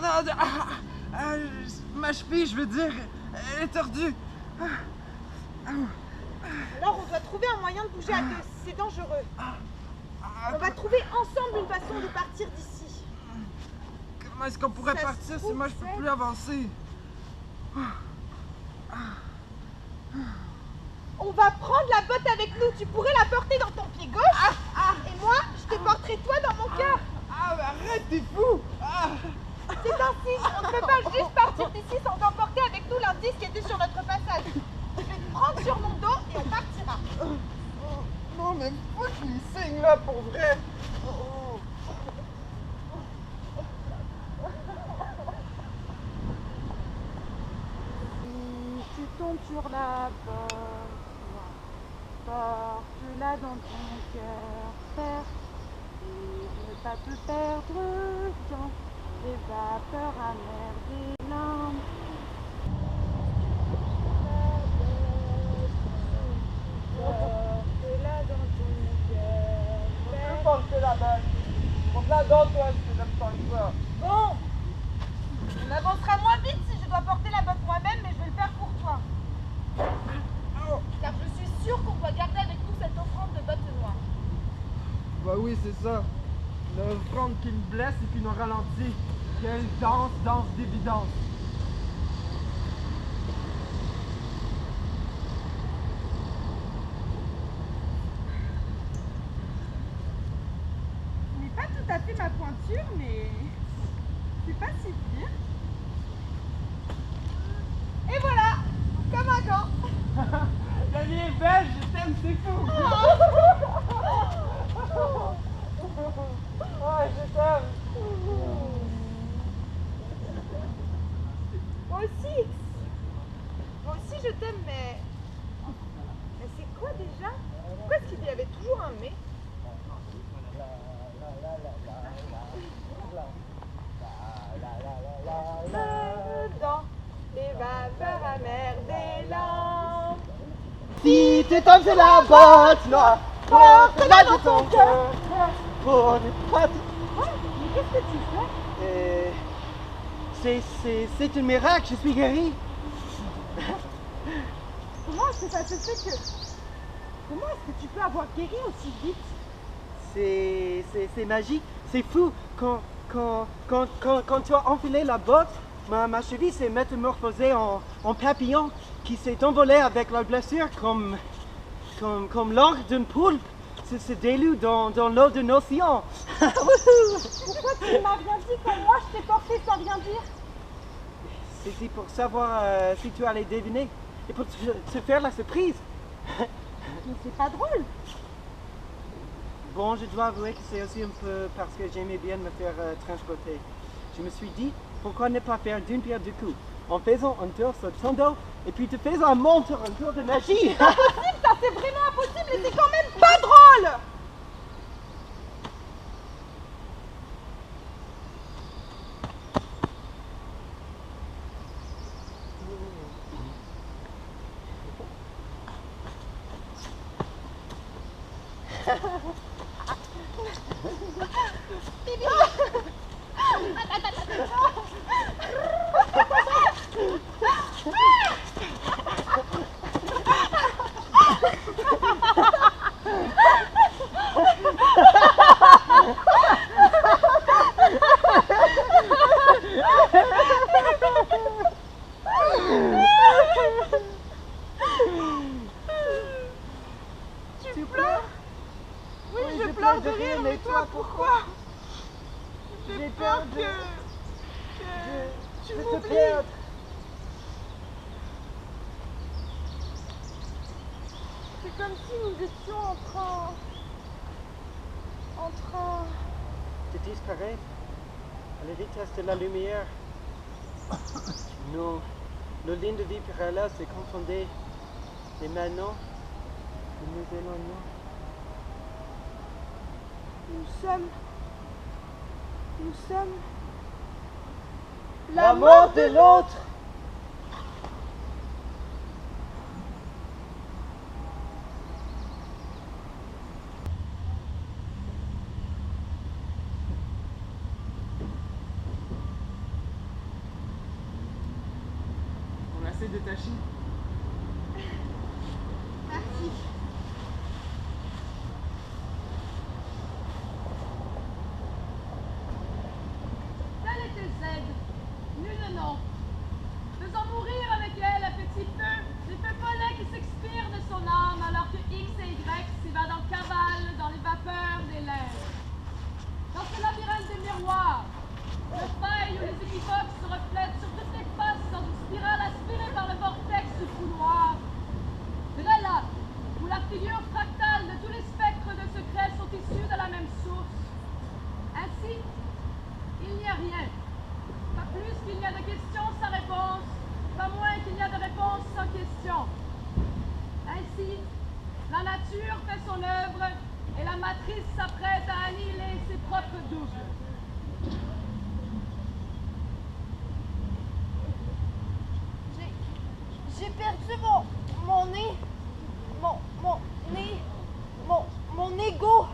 ma cheville, je veux dire. Elle est tordue. Alors on doit trouver un moyen de bouger à deux, c'est dangereux. On va trouver ensemble une façon de partir d'ici. Comment est-ce qu'on pourrait Ça se partir si trouve, moi je peux c'est- plus avancer? On va prendre la botte avec nous, tu pourrais la porter dans ton pied gauche. Et moi, je te porterai toi dans mon cœur. Mais arrête, t'es fou! C'est ainsi, on ne peut pas juste partir d'ici sans emporter avec nous l'indice qui était sur notre passage. Je vais te prendre sur mon dos et on partira. Non, mais faut que les signes là pour vrai! Si tu tombes sur la porte, porte-la dans ton cœur, père, et ne pas te perdre dans les vapeurs amères des larmes. Non, toi, je n'aime pas ça. Bon, on avancera moins vite si je dois porter la botte moi-même, mais je vais le faire pour toi. Car je suis sûre qu'on doit garder avec nous cette offrande de bottes noires. Bah oui, c'est ça. L'offrande qui me blesse et qui nous ralentit. Quelle danse d'évidence. Ce n'est pas tout à fait ma pointure, mais c'est pas si pire. Et voilà, comme un gant. La vie est belle, je t'aime, c'est fou. Ah, je t'aime. Moi aussi je t'aime, mais c'est quoi déjà? Pourquoi est-ce qu'il y avait toujours un mais? Dans les vapeurs amères des lampes. Si tu tombes sur la botte noire, porte-la dans ton cœur. Pour ne pas... Mais qu'est-ce que tu fais? C'est un miracle, je suis guéri. Comment est-ce que ça se fait que... Comment est-ce que tu peux avoir guéri aussi vite? C'est magique, c'est fou. Quand tu as enfilé la botte, ma cheville s'est métamorphosée en papillon qui s'est envolé avec la blessure comme l'encre d'une poulpe se dilue dans l'eau d'un océan. Pourquoi tu ne m'as rien dit quand moi je t'ai porté sans rien dire? C'était pour savoir si tu allais deviner et pour te faire la surprise. Mais c'est pas drôle. Bon, je dois avouer que c'est aussi un peu parce que j'aimais bien me faire transporter. Je me suis dit, pourquoi ne pas faire d'une pierre deux coups, en faisant un tour sur ton dos et puis te faisant un tour de magie. C'est impossible, ça c'est vraiment impossible et c'est quand même pas drôle. Tu pleures? Oui, je pleure de rire, mais toi, pourquoi? J'ai peur que tu m'oublies. C'est comme si nous étions en train De disparaître à la vitesse de la lumière. Nos lignes de vie parallèles se confondaient et maintenant nous nous éloignons. Nous sommes La mort de l'autre. On essaie de tâcher. Merci. Tel était Z, nul nom. Faisant mourir avec elle à petit feu, les feux follets qui s'expirent de son âme alors que X et Y s'évadent en cavale dans les vapeurs des lèvres. Dans ce labyrinthe des miroirs, le faille où les équivoques se reflètent sur toutes les faces dans une spirale aspirée par le vortex du trou noir. De là, où la figure fractale de tous les spectres de secret sont issus de la même source. Ainsi, il n'y a rien. Pas plus qu'il n'y a de questions sans réponse, pas moins qu'il n'y a de réponses sans questions. Ainsi, la nature fait son œuvre et la matrice s'apprête à annihiler ses propres doubles. J'ai perdu mon nez. Mon ego.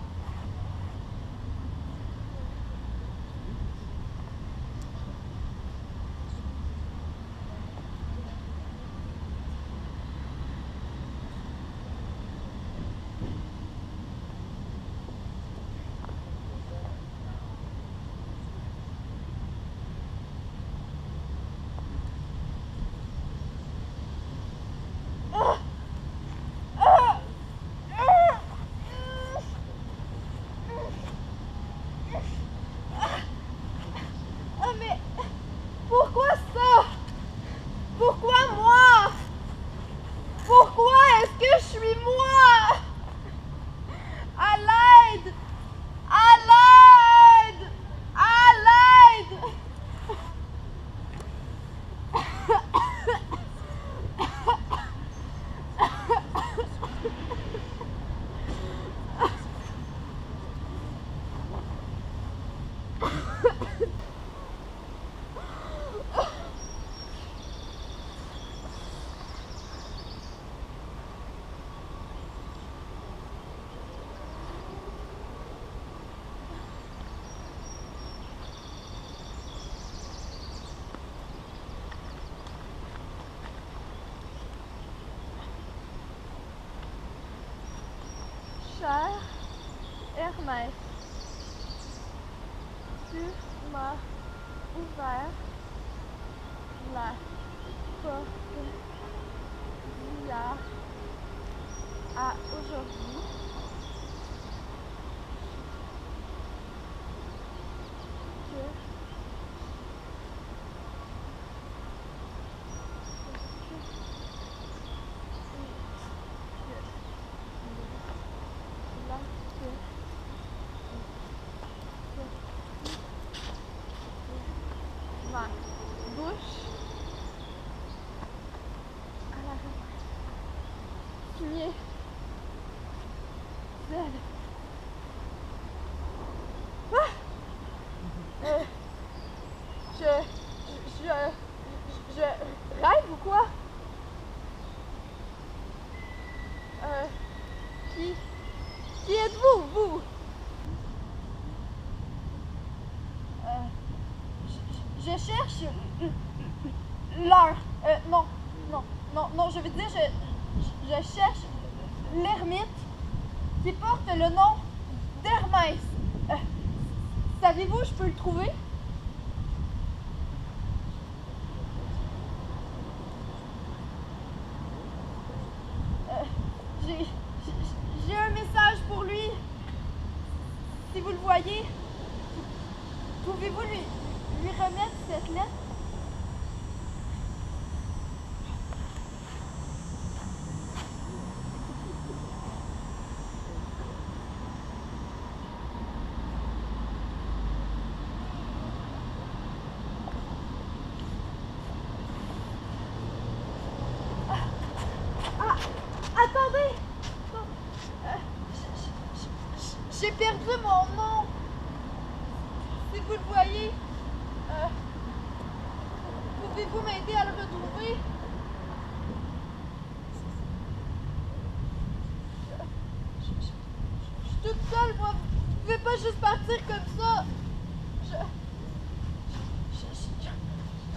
cher Hermès, tu m'as ouvert la porte d'hier à aujourd'hui. Ma bouche à la signé Z. Ah! Je rêve ou quoi? Qui êtes-vous, vous? Je cherche l'heure. Non, je veux dire, je cherche l'ermite qui porte le nom d'Hermès. Savez-vous, je peux le trouver? J'ai un message pour lui. Si vous le voyez, pouvez-vous lui remettre cette lettre? Attendez! J'ai perdu mon nom. Si vous le voyez, pouvez-vous m'aider à le retrouver? Je suis toute seule, moi. Vous pouvez pas juste partir comme ça.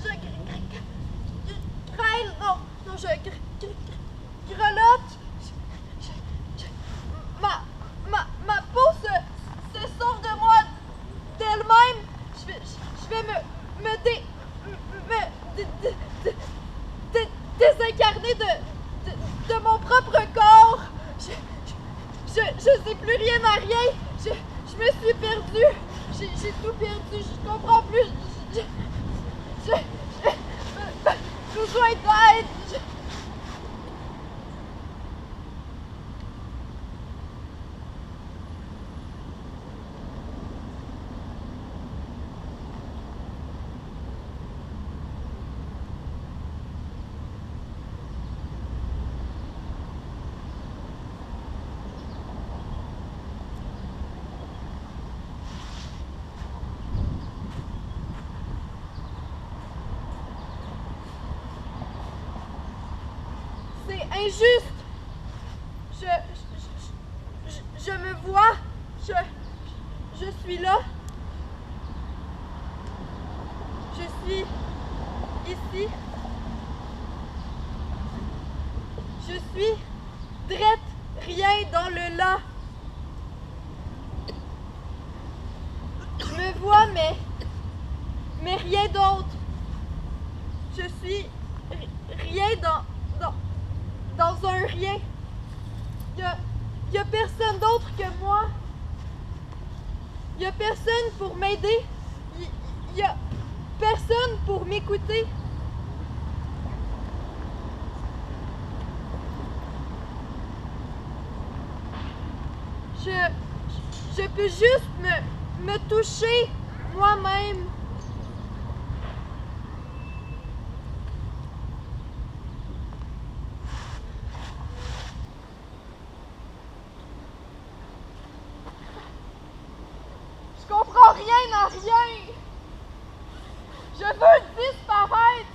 Je grêle, non, je grelotte. Ma peau se sort de moi d'elle-même. Je vais me désincarner de mon propre corps. Je sais plus rien à rien. Je me suis perdue. J'ai tout perdu. Je comprends plus. J'ai besoin d'aide. Injuste. Je me vois. Je suis là. Je suis ici. Je suis drette, rien dans le là. Je me vois, mais rien d'autre. Je suis rien dans un rien. Y a personne d'autre que moi. Y a personne pour m'aider. Y a personne pour m'écouter. Je peux juste me toucher moi-même. Je comprends rien à rien. Je veux disparaître.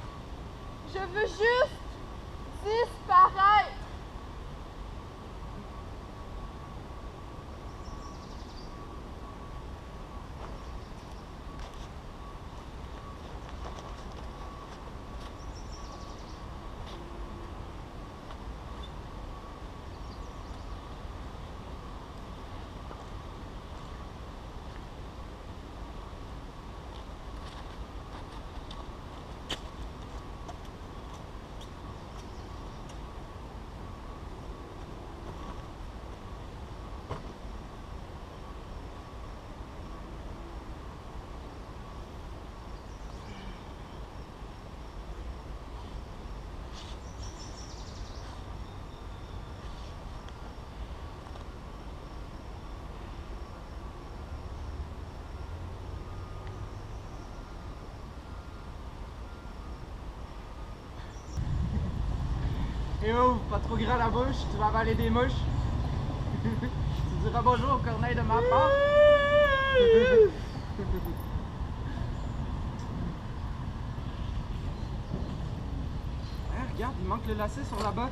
Je veux juste disparaître. Et ouvre, pas trop grand la bouche, tu vas avaler des mouches. Tu diras bonjour au corneille de ma part. Hein, regarde, il manque le lacet sur la botte.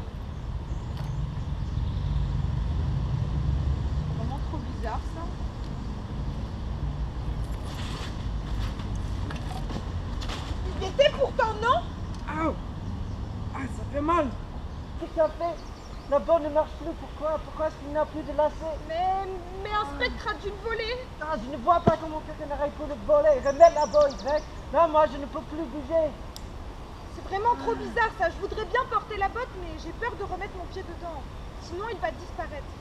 Vraiment trop bizarre ça. Il était pourtant non. Ouh! Ah, ça fait mal! Qu'est-ce que ça fait? La botte ne marche plus, pourquoi? Pourquoi est-ce qu'il n'y a plus de lacet? Mais un spectre a dû le voler. Ah, je ne vois pas comment quelqu'un aurait pu le voler. Remets la botte, Y. Non, moi, je ne peux plus bouger. C'est vraiment trop bizarre ça. Je voudrais bien porter la botte, mais j'ai peur de remettre mon pied dedans. Sinon, il va disparaître.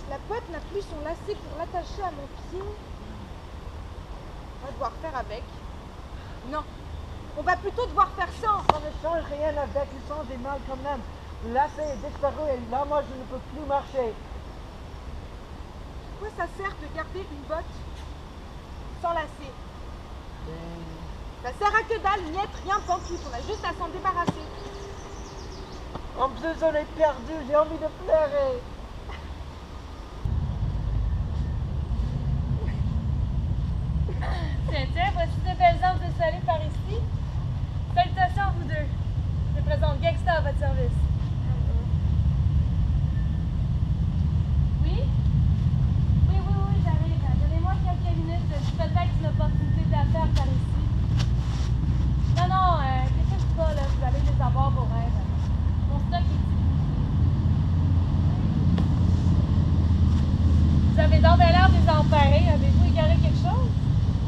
La botte n'a plus son lacet pour l'attacher à mon pied. On va devoir faire avec. Non, on va plutôt devoir faire sans. Ça ne change rien avec le sens des mal quand même. Le lacet est disparu et là, moi, je ne peux plus marcher. Pourquoi ça sert de garder une botte sans lacet? Ça sert à que dalle, niette, rien de tout. On a juste à s'en débarrasser. En plus, on est perdu, j'ai envie de pleurer. Tiens, voici de belles arbres de soleil par ici. Salutations à vous deux. Je présente Gangsta à votre service. Oui? Oui, j'arrive. Donnez-moi quelques minutes. J'ai peut-être une opportunité d'affaires par ici. Non, inquiétez-vous pas, là. Vous allez les avoir vos rêves. Mon stock est ici. Vous avez donc l'air désemparé. Avez-vous égaré quelque chose?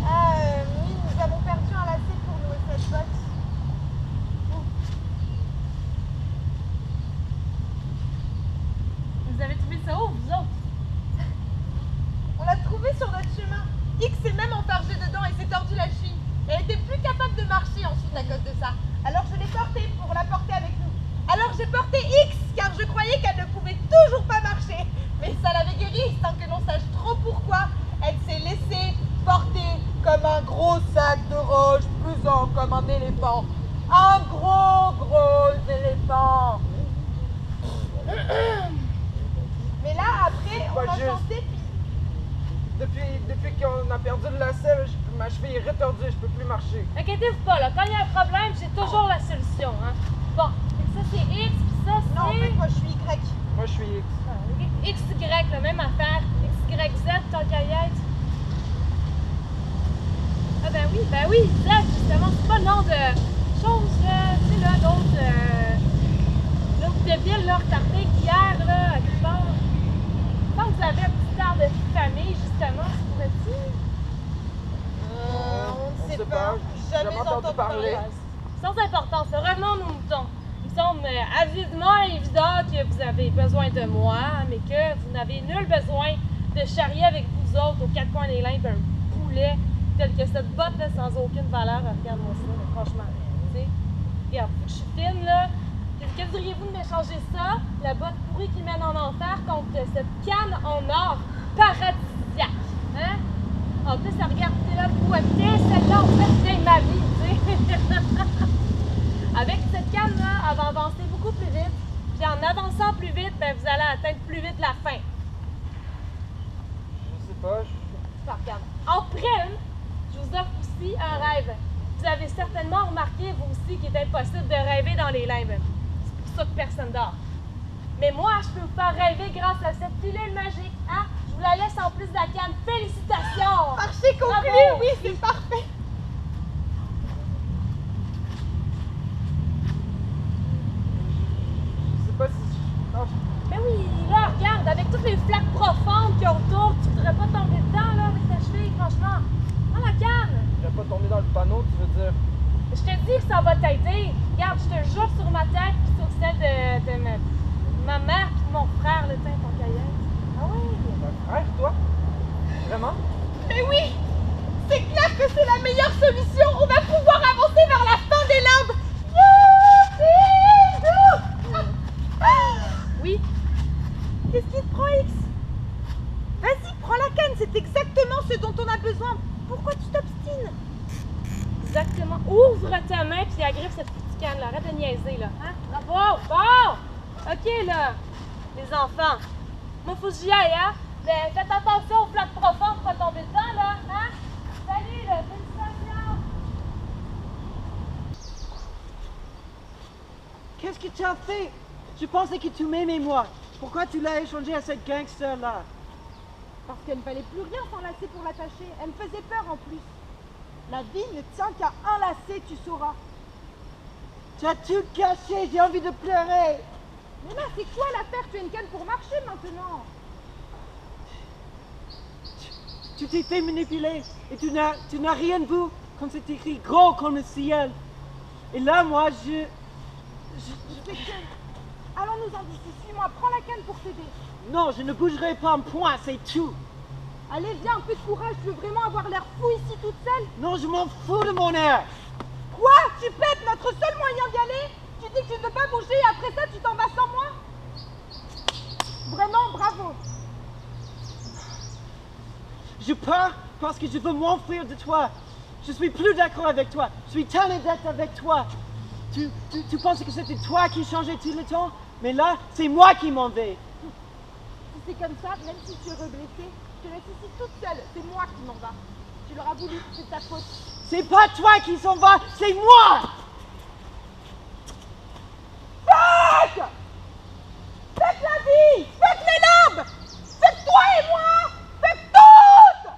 Oui, nous avons perdu un lacet pour nouer cette botte. Vous avez trouvé ça où, vous autres? On l'a trouvé sur notre chemin. X s'est même enfargé dedans et s'est tordu la cheville. Elle était plus capable de marcher ensuite à cause de ça. Alors je l'ai portée pour la porter avec nous. Alors j'ai porté X car je croyais qu'elle ne pouvait toujours pas marcher. Mais ça l'avait guérie sans que l'on sache trop pourquoi. Elle s'est laissée porter comme un gros sac de roche pesant comme un éléphant. Un gros éléphant. Mais là après on a chanté Depuis qu'on a perdu le lacet, ma cheville est retordue, je peux plus marcher. Inquiétez-vous pas, là. Quand il y a un problème, j'ai toujours la solution, hein. Bon, ça c'est X, puis ça c'est... Non, en fait, moi je suis Y. Moi, je suis X. XY, la même affaire. XYZ, tant qu'à y être. Ah ben oui, Z, justement, c'est pas le nom de choses, là. Tu sais, là, d'autres débiles, là, retardés qu'hier, là, à quelque part. Quand vous avez un petit air de famille, justement, ça pourrait-tu? On ne sait sait pas. pas, Jamais jamais entendu parler. Sans importance, revenons aux moutons. Il semble avidement évident que vous avez besoin de moi, mais que vous n'avez nul besoin de charrier avec vous autres aux quatre coins des limbes un poulet tel que cette botte-là sans aucune valeur. Regarde-moi ça, là, franchement. Tu sais, regarde, je suis fine, là. Que diriez-vous de m'échanger ça, la botte pourrie qui mène en enfer, contre cette canne en or paradisiaque? Hein? En plus, regardez là, boîtier, celle-là, en fait, c'est ma vie, tu sais. Avec cette canne-là, elle va avancer beaucoup plus vite. Puis en avançant plus vite, ben, vous allez atteindre plus vite la fin. Je sais pas, Regarde. En prime, je vous offre aussi un rêve. Vous avez certainement remarqué, vous aussi, qu'il est impossible de rêver dans les limbes. C'est pour ça que personne dort. Mais moi, je peux vous faire rêver grâce à cette pilule magique. Hein? Je vous la laisse en plus de la canne. Félicitations! Marché conclu, Bravo. oui, c'est parfait. je sais pas si... Non, Mais oui, là, regarde, avec toutes les flaques profondes qu'il y a autour, tu voudrais pas tomber dedans, là, avec ta cheville, franchement. Prends la canne! je vais pas tomber dans le panneau, tu veux dire. Je te dis que ça va t'aider. Regarde, je te jure sur ma tête puis sur celle de ma mère puis de mon frère, le tien, ton cahier. Ah oui? Un frère, toi? Vraiment? Mais oui, c'est clair que c'est la meilleure solution. On va pouvoir avancer vers la fin des limbes. Oui? Qu'est-ce qui te prend, X? Vas-y, prends la canne, c'est exactement ce dont on a besoin. Pourquoi tu t'obstines? Exactement. Ouvre ta main puis agrippe cette petite chicane, là. Arrête de niaiser, là. Hein? Bravo! Bon! OK, là. Les enfants. Moi, faut que j'y aille, hein? Mais faites attention aux plaques profondes pour pas tomber dedans, là. Hein? Salut, là. Félicitations! Qu'est-ce que tu as fait? Je pensais que tu m'aimais, moi. Pourquoi tu l'as échangé à cette gangster-là? Parce qu'elle ne valait plus rien sans lacet pour l'attacher. Elle me faisait peur en plus. La vie ne tient qu'à un lacet, tu sauras. Tu as tout caché, j'ai envie de pleurer. Mais là, c'est quoi l'affaire? Tu as une canne pour marcher maintenant. Tu t'es fait manipuler et tu n'as rien vu quand c'est écrit gros comme le ciel. Et là, moi, je fais que... Allons-nous-en d'ici, suis-moi, prends la canne pour t'aider. Non, je ne bougerai pas un point, c'est tout. Allez, viens, un peu de courage, tu veux vraiment avoir l'air fou ici toute seule? Non, je m'en fous de mon air. Quoi? Tu pètes notre seul moyen d'y aller? Tu dis que tu ne veux pas bouger et après ça, tu t'en vas sans moi? Vraiment, bravo. Je pars parce que je veux m'enfuir de toi. Je suis plus d'accord avec toi. Je suis tanné d'être avec toi. Tu pensais que c'était toi qui changeais tout le temps? Mais là, c'est moi qui m'en vais. Si c'est comme ça, même si tu es reblessée, je te laisse ici toute seule. C'est moi qui m'en va. Tu l'auras voulu, c'est ta faute. C'est pas toi qui s'en va, c'est moi! Faites! Faites la vie! Faites les lambes! Faites toi et moi! Faites toutes!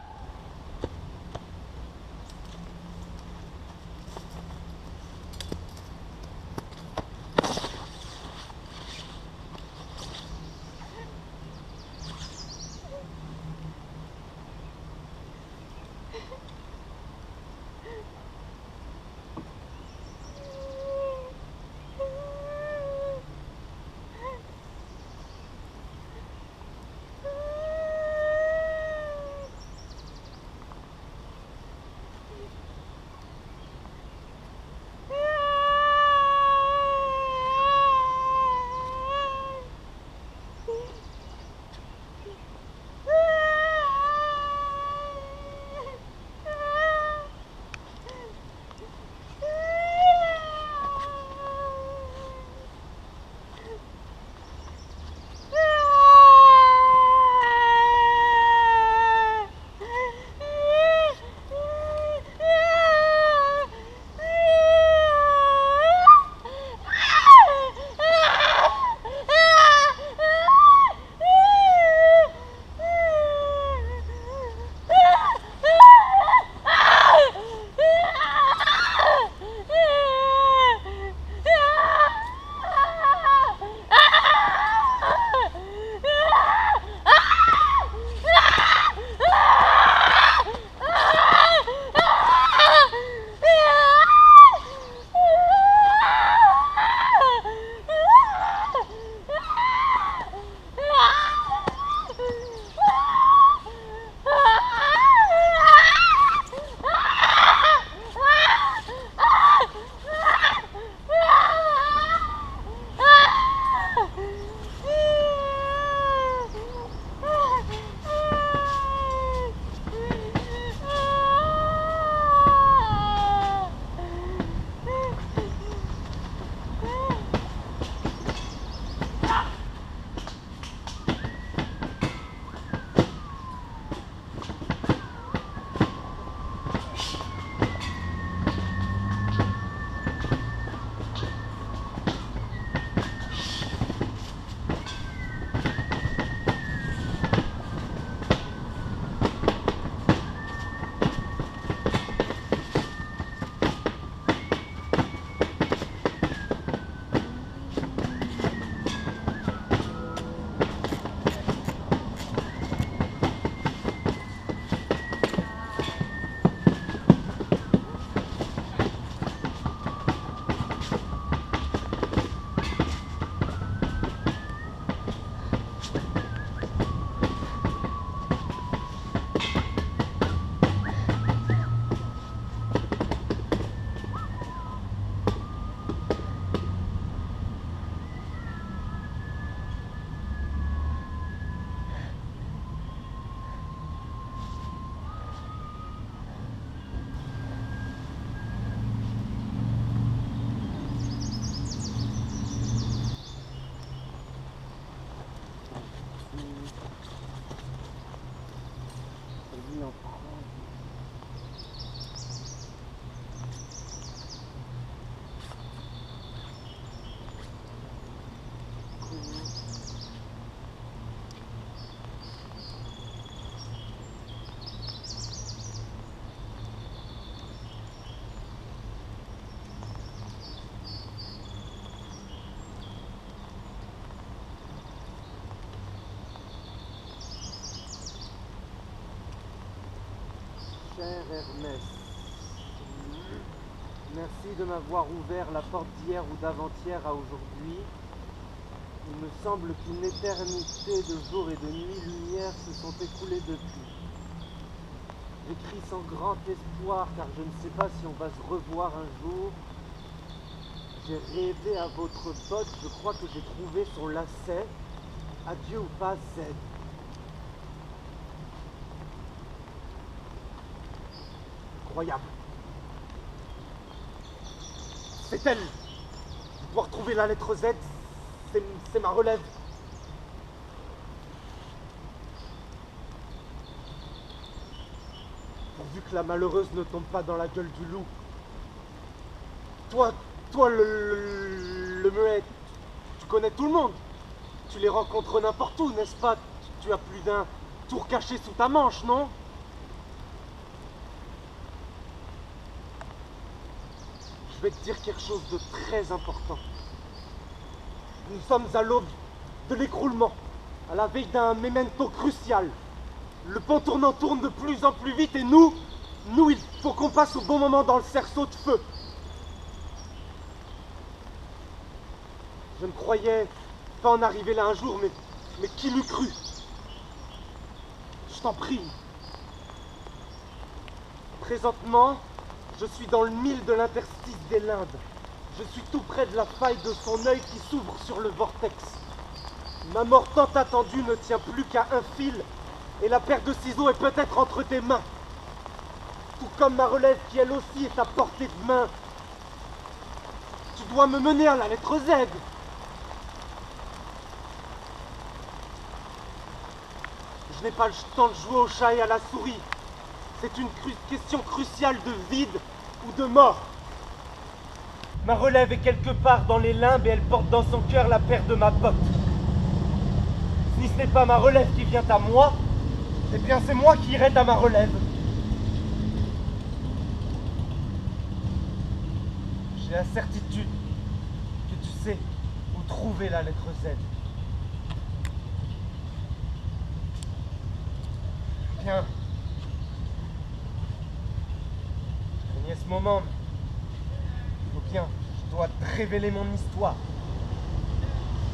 Lui en prend. Cher Hermès, merci de m'avoir ouvert la porte d'hier ou d'avant-hier à aujourd'hui. Il me semble qu'une éternité de jours et de nuits lumière se sont écoulées depuis. J'écris sans grand espoir car je ne sais pas si on va se revoir un jour. J'ai rêvé à votre botte, je crois que j'ai trouvé son lacet. Adieu ou pas Z. Incroyable. C'est elle. Je dois retrouver la lettre Z. C'est ma relève. Pourvu que la malheureuse ne tombe pas dans la gueule du loup. Toi le muet, tu connais tout le monde. Tu les rencontres n'importe où, n'est-ce pas? Tu as plus d'un tour caché sous ta manche, non? Je vais te dire quelque chose de très important. Nous sommes à l'aube de l'écroulement, à la veille d'un memento crucial. Le pont tournant tourne de plus en plus vite et nous, il faut qu'on passe au bon moment dans le cerceau de feu. Je ne croyais pas en arriver là un jour, mais qui l'eût cru? Je t'en prie. Présentement, je suis dans le mille de l'interstice des limbes. Je suis tout près de la faille de son œil qui s'ouvre sur le vortex. Ma mort tant attendue ne tient plus qu'à un fil, et la paire de ciseaux est peut-être entre tes mains. Tout comme ma relève qui elle aussi est à portée de main. Tu dois me mener à la lettre Z. Je n'ai pas le temps de jouer au chat et à la souris. C'est une question cruciale de vide ou de mort. Ma relève est quelque part dans les limbes et elle porte dans son cœur la paire de ma botte. Si ce n'est pas ma relève qui vient à moi, eh bien c'est moi qui irai à ma relève. J'ai la certitude que tu sais où trouver la lettre Z. Bien. Je craignais ce moment, mais il faut bien, je dois te révéler mon histoire.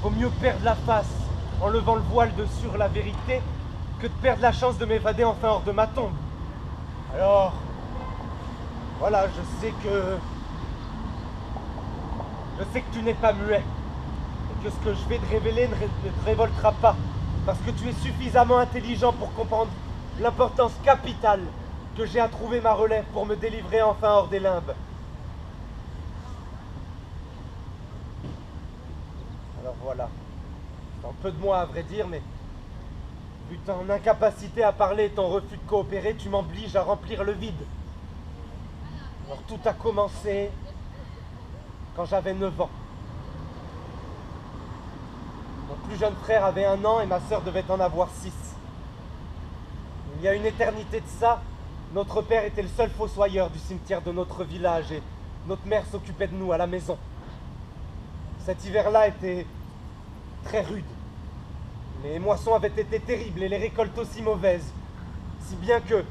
Vaut mieux perdre la face en levant le voile de sur la vérité que de perdre la chance de m'évader enfin hors de ma tombe. Alors, voilà, je sais que tu n'es pas muet et que ce que je vais te révéler ne te révoltera pas parce que tu es suffisamment intelligent pour comprendre l'importance capitale que j'ai à trouver ma relève pour me délivrer enfin hors des limbes. Alors voilà, c'est un peu de moi à vrai dire, mais vu ton incapacité à parler et ton refus de coopérer, tu m'obliges à remplir le vide. Alors tout a commencé quand j'avais 9 ans. Mon plus jeune frère avait 1 an et ma sœur devait en avoir 6. Il y a une éternité de ça, notre père était le seul fossoyeur du cimetière de notre village et notre mère s'occupait de nous à la maison. Cet hiver-là était très rude. Les moissons avaient été terribles et les récoltes aussi mauvaises, si bien que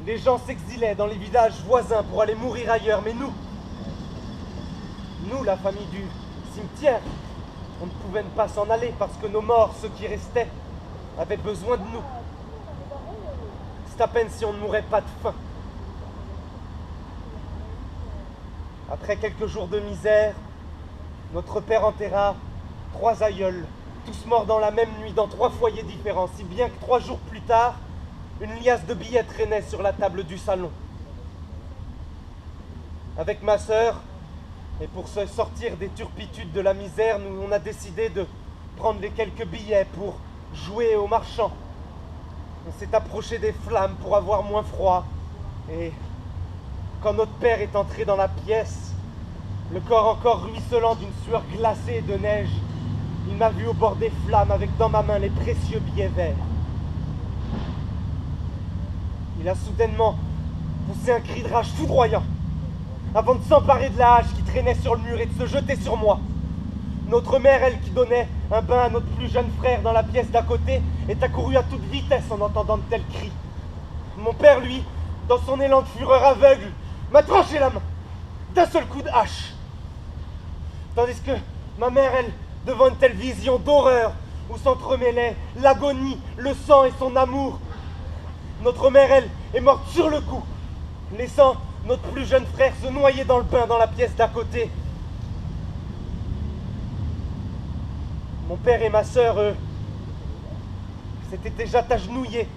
les gens s'exilaient dans les villages voisins pour aller mourir ailleurs, mais nous, la famille du cimetière, on ne pouvait pas s'en aller parce que nos morts, ceux qui restaient, avaient besoin de nous. C'est à peine si on ne mourrait pas de faim. Après quelques jours de misère, notre père enterra 3 aïeuls, tous morts dans la même nuit, dans 3 foyers différents, si bien que 3 jours plus tard, une liasse de billets traînait sur la table du salon. Avec ma sœur, et pour se sortir des turpitudes de la misère, on a décidé de prendre les quelques billets pour joué aux marchands. On s'est approché des flammes pour avoir moins froid. Et quand notre père est entré dans la pièce, le corps encore ruisselant d'une sueur glacée et de neige, il m'a vu au bord des flammes avec dans ma main les précieux billets verts. Il a soudainement poussé un cri de rage foudroyant avant de s'emparer de la hache qui traînait sur le mur et de se jeter sur moi. Notre mère, elle qui donnait un bain à notre plus jeune frère dans la pièce d'à côté, est accourue à toute vitesse en entendant de tels cris. Mon père, lui, dans son élan de fureur aveugle, m'a tranché la main d'un seul coup de hache. Tandis que ma mère, elle, devant une telle vision d'horreur où s'entremêlaient l'agonie, le sang et son amour, notre mère, elle, est morte sur le coup, laissant notre plus jeune frère se noyer dans le bain dans la pièce d'à côté. Mon père et ma sœur, eux, s'étaient déjà agenouillés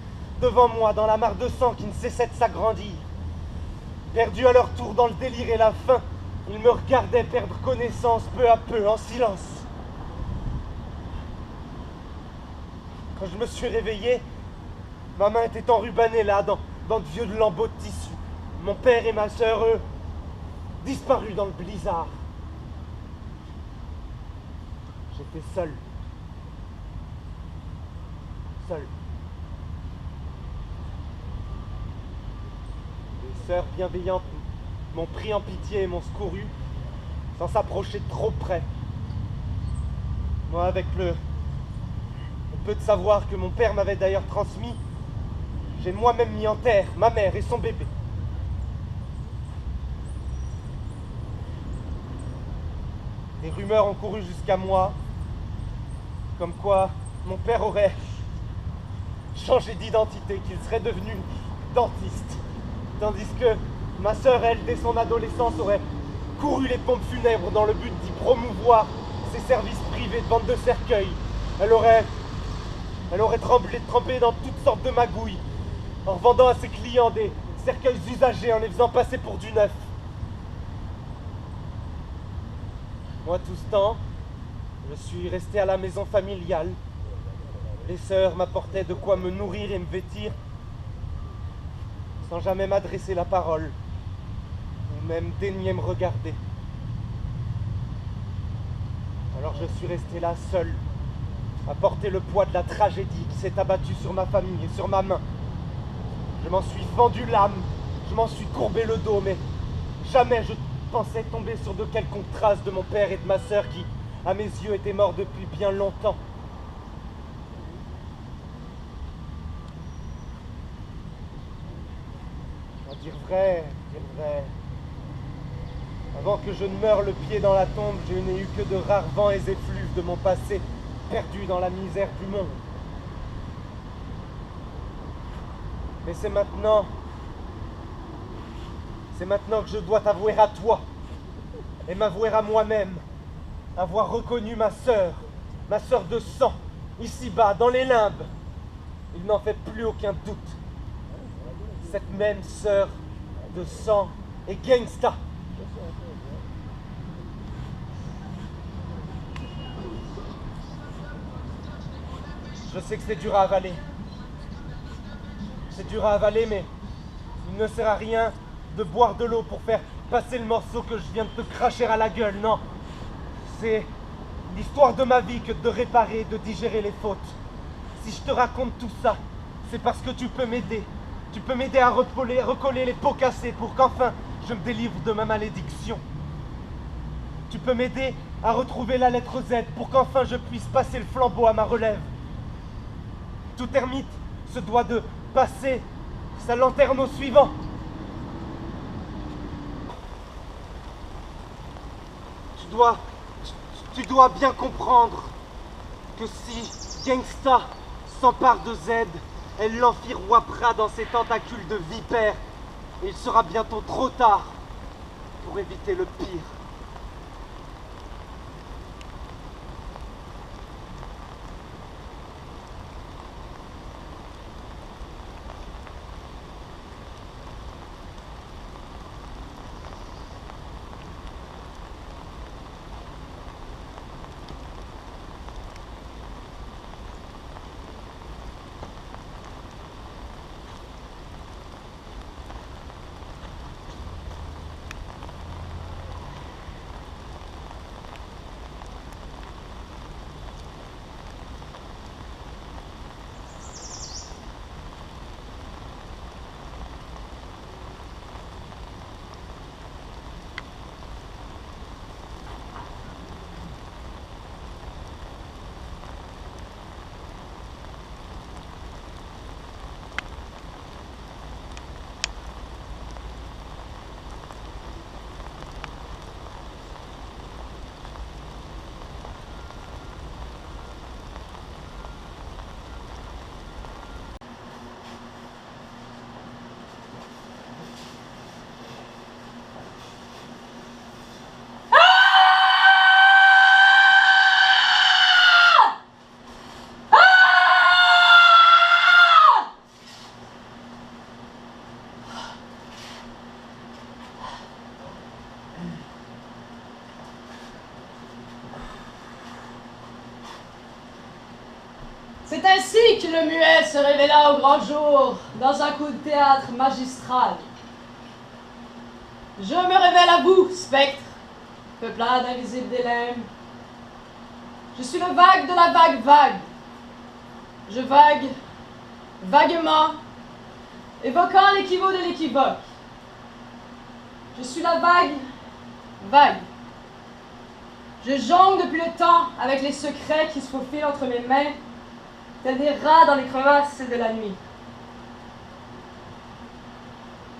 devant moi dans la mare de sang qui ne cessait de s'agrandir. Perdus à leur tour dans le délire et la faim, ils me regardaient perdre connaissance peu à peu, en silence. Quand je me suis réveillé, ma main était enrubanée là, dans de vieux lambeaux de tissu. Mon père et ma sœur, eux, disparus dans le blizzard. J'étais seul. Seul. Les sœurs bienveillantes m'ont pris en pitié et m'ont secouru, sans s'approcher trop près. Moi, avec le peu de savoir que mon père m'avait d'ailleurs transmis, j'ai moi-même mis en terre ma mère et son bébé. Des rumeurs ont couru jusqu'à moi, comme quoi mon père aurait changé d'identité, qu'il serait devenu dentiste, tandis que ma sœur, elle, dès son adolescence, aurait couru les pompes funèbres dans le but d'y promouvoir ses services privés de vente de cercueils. Elle aurait trempé dans toutes sortes de magouilles, en revendant à ses clients des cercueils usagés, en les faisant passer pour du neuf. Moi, tout ce temps, je suis resté à la maison familiale. Les sœurs m'apportaient de quoi me nourrir et me vêtir, sans jamais m'adresser la parole, ou même daigner me regarder. Alors je suis resté là seul, à porter le poids de la tragédie qui s'est abattue sur ma famille et sur ma main. Je m'en suis fendu l'âme, je m'en suis courbé le dos, mais jamais je pensais tomber sur de quelconques traces de mon père et de ma sœur qui, à mes yeux, étaient morts depuis bien longtemps. À dire vrai, avant que je ne meure le pied dans la tombe, je n'ai eu que de rares vents et effluves de mon passé, perdu dans la misère du monde. Mais c'est maintenant que je dois t'avouer à toi et m'avouer à moi-même, avoir reconnu ma sœur de sang, ici-bas, dans les limbes. Il n'en fait plus aucun doute. Cette même sœur de sang est Gangsta. Je sais que c'est dur à avaler. C'est dur à avaler, mais il ne sert à rien de boire de l'eau pour faire passer le morceau que je viens de te cracher à la gueule, non. C'est l'histoire de ma vie que de réparer, de digérer les fautes. Si je te raconte tout ça, c'est parce que tu peux m'aider. Tu peux m'aider à recoller les pots cassés pour qu'enfin je me délivre de ma malédiction. Tu peux m'aider à retrouver la lettre Z pour qu'enfin je puisse passer le flambeau à ma relève. Tout ermite se doit de passer sa lanterne au suivant. Tu dois bien comprendre que si Gangsta s'empare de Z, elle l'enfiroipera dans ses tentacules de vipère et il sera bientôt trop tard pour éviter le pire. C'est ainsi que le muet se révéla au grand jour, dans un coup de théâtre magistral. Je me révèle à vous, spectre, peuplade invisible des limbes. Je suis le vague de la vague vague. Je vague, vaguement, évoquant l'équivoque de l'équivoque. Je suis la vague, vague. Je jongle depuis le temps avec les secrets qui se faufilent entre mes mains, tels des rats dans les crevasses de la nuit.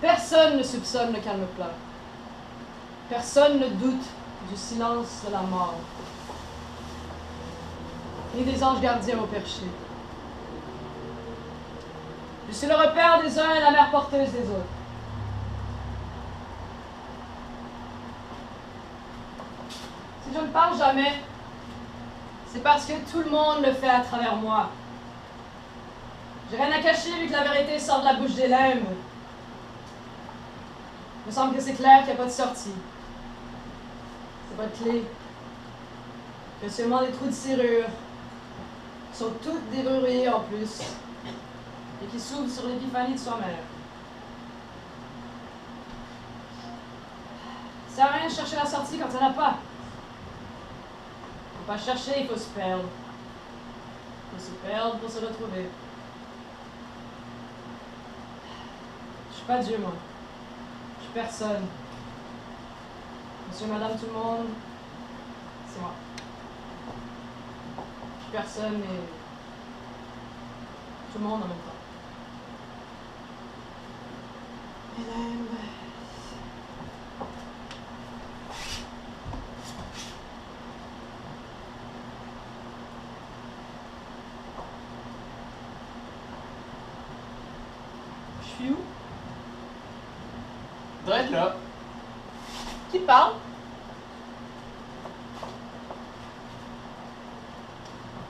Personne ne soupçonne le calme plat. Personne ne doute du silence de la mort. Ni des anges gardiens au perché. Je suis le repère des uns et la mère porteuse des autres. Si je ne parle jamais, c'est parce que tout le monde le fait à travers moi. J'ai rien à cacher vu que la vérité sort de la bouche des limbes. Il me semble que c'est clair qu'il n'y a pas de sortie. C'est pas de clé. Il y a seulement des trous de serrure, qui sont toutes déverrouillées en plus, et qui s'ouvrent sur l'épiphanie de soi-même. Ça sert à rien de chercher la sortie quand il n'y en a pas. Faut pas chercher, il faut se perdre. Il faut se perdre pour se retrouver. Je suis pas Dieu, moi. Je suis personne. Monsieur, madame, tout le monde, c'est moi. Je suis personne et tout le monde en même temps. Hélène. Je suis où? Doit être là. Qui parle?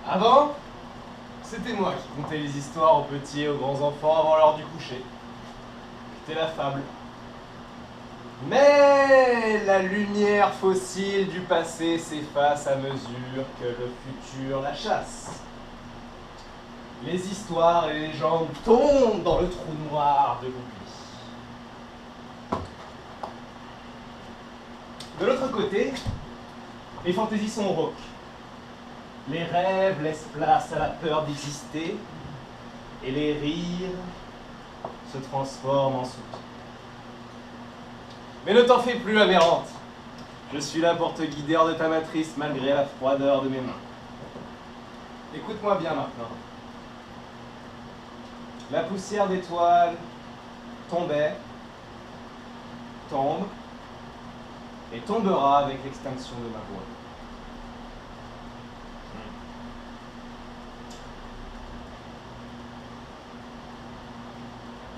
Avant, c'était moi qui contais les histoires aux petits et aux grands enfants avant l'heure du coucher. C'était la fable. Mais la lumière fossile du passé s'efface à mesure que le futur la chasse. Les histoires et les légendes tombent dans le trou noir de l'oubli. De l'autre côté, les fantaisies sont rauques. Les rêves laissent place à la peur d'exister et les rires se transforment en soute. Mais ne t'en fais plus, Amérante. Je suis là pour te guider hors de ta matrice malgré la froideur de mes mains. Écoute-moi bien maintenant. La poussière d'étoiles tombait, tombe et tombera avec l'extinction de ma voix.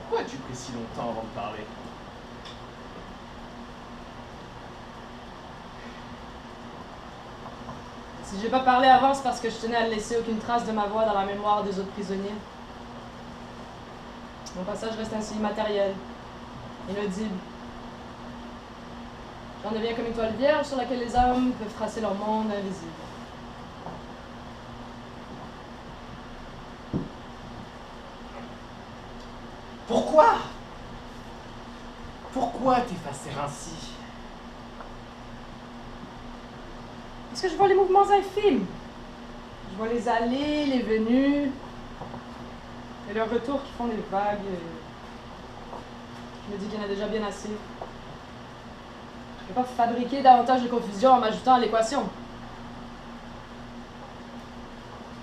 Pourquoi as-tu pris si longtemps avant de parler? Si j'ai pas parlé avant, c'est parce que je tenais à ne laisser aucune trace de ma voix dans la mémoire des autres prisonniers. Mon passage reste ainsi immatériel, inaudible. J'en deviens comme une toile vierge sur laquelle les hommes peuvent tracer leur monde invisible. Pourquoi? Pourquoi t'effacer ainsi? Parce que je vois les mouvements infimes. Je vois les allées, les venues, et leurs retours qui font des vagues. Je me dis qu'il y en a déjà bien assez. Je ne vais pas fabriquer davantage de confusion en m'ajoutant à l'équation.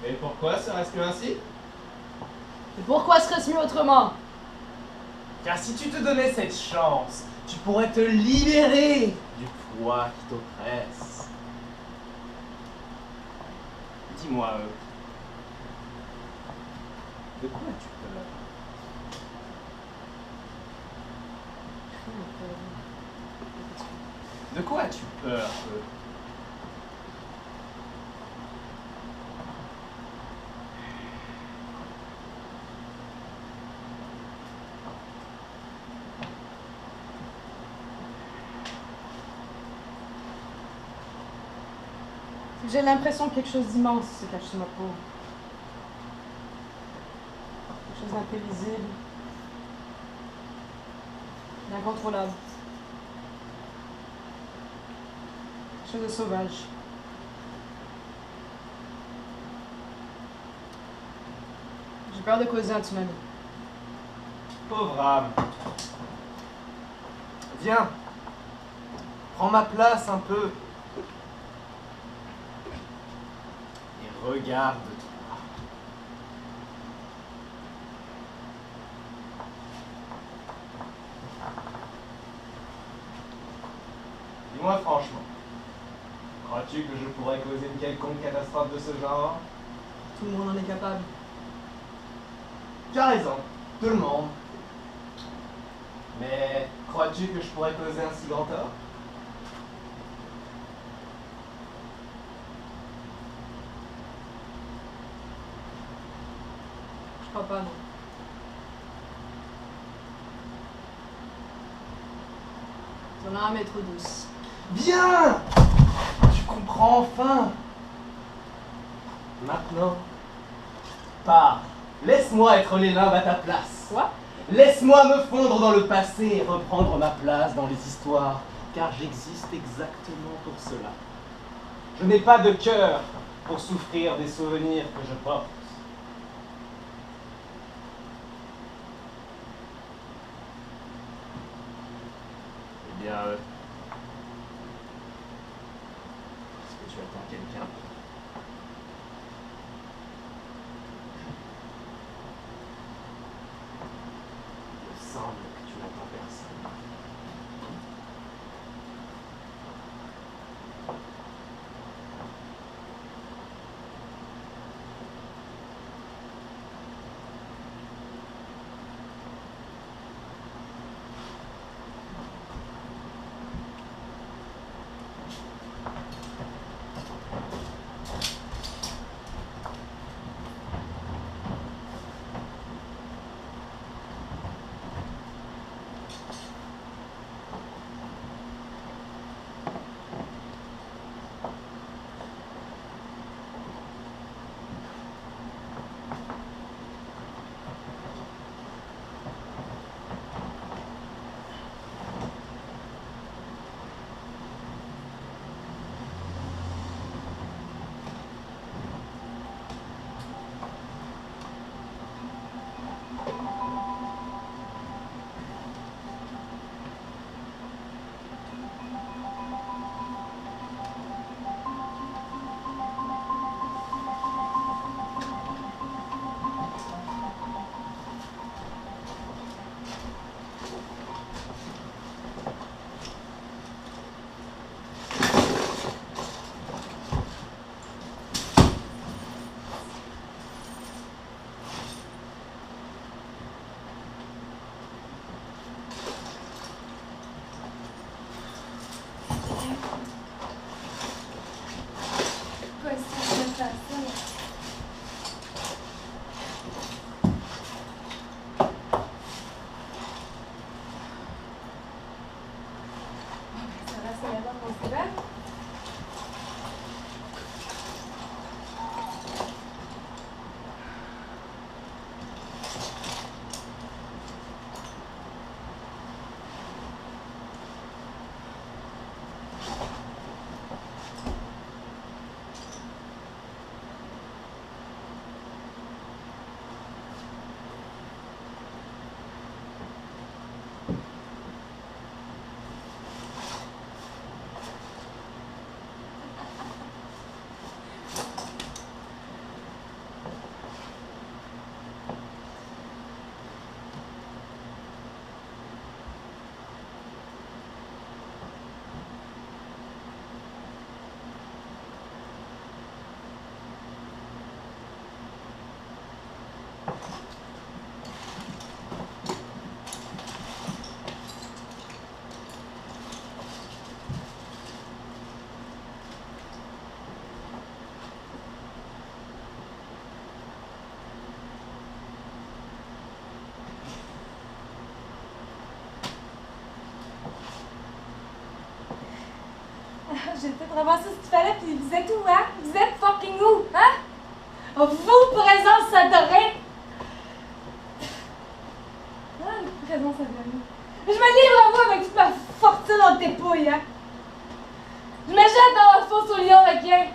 Et pourquoi serait-ce mieux ainsi? Et pourquoi serait-ce mieux autrement? Car si tu te donnais cette chance, tu pourrais te libérer du poids qui t'oppresse. Dis-moi, de quoi as-tu peur? De quoi as-tu peur, J'ai l'impression que quelque chose d'immense se cache sous ma peau. Chose d'imprévisible. D'incontrôlable. Chose de sauvage. J'ai peur de causer un tsunami. Pauvre âme. Viens. Prends ma place un peu. Et regarde-toi. Dis-moi franchement, crois-tu que je pourrais causer une quelconque catastrophe de ce genre? Tout le monde en est capable. Tu as raison, tout le monde. Mais crois-tu que je pourrais causer un si grand tort? Je crois pas, non. Ton âme est trop douce. Bien! Tu comprends enfin! Maintenant, pars. Laisse-moi être l'élève à ta place. Quoi? Laisse-moi me fondre dans le passé et reprendre ma place dans les histoires, car j'existe exactement pour cela. Je n'ai pas de cœur pour souffrir des souvenirs que je porte. Eh bien, est-ce que tu attends quelqu'un? Il me semble que tu n'attends personne. J'ai peut-être ramassé ce qu'il fallait, puis vous êtes où, hein? Vous êtes fucking où, hein? Vos présences adorées! dépouille, hein? Je me jette dans la fosse au lion requin.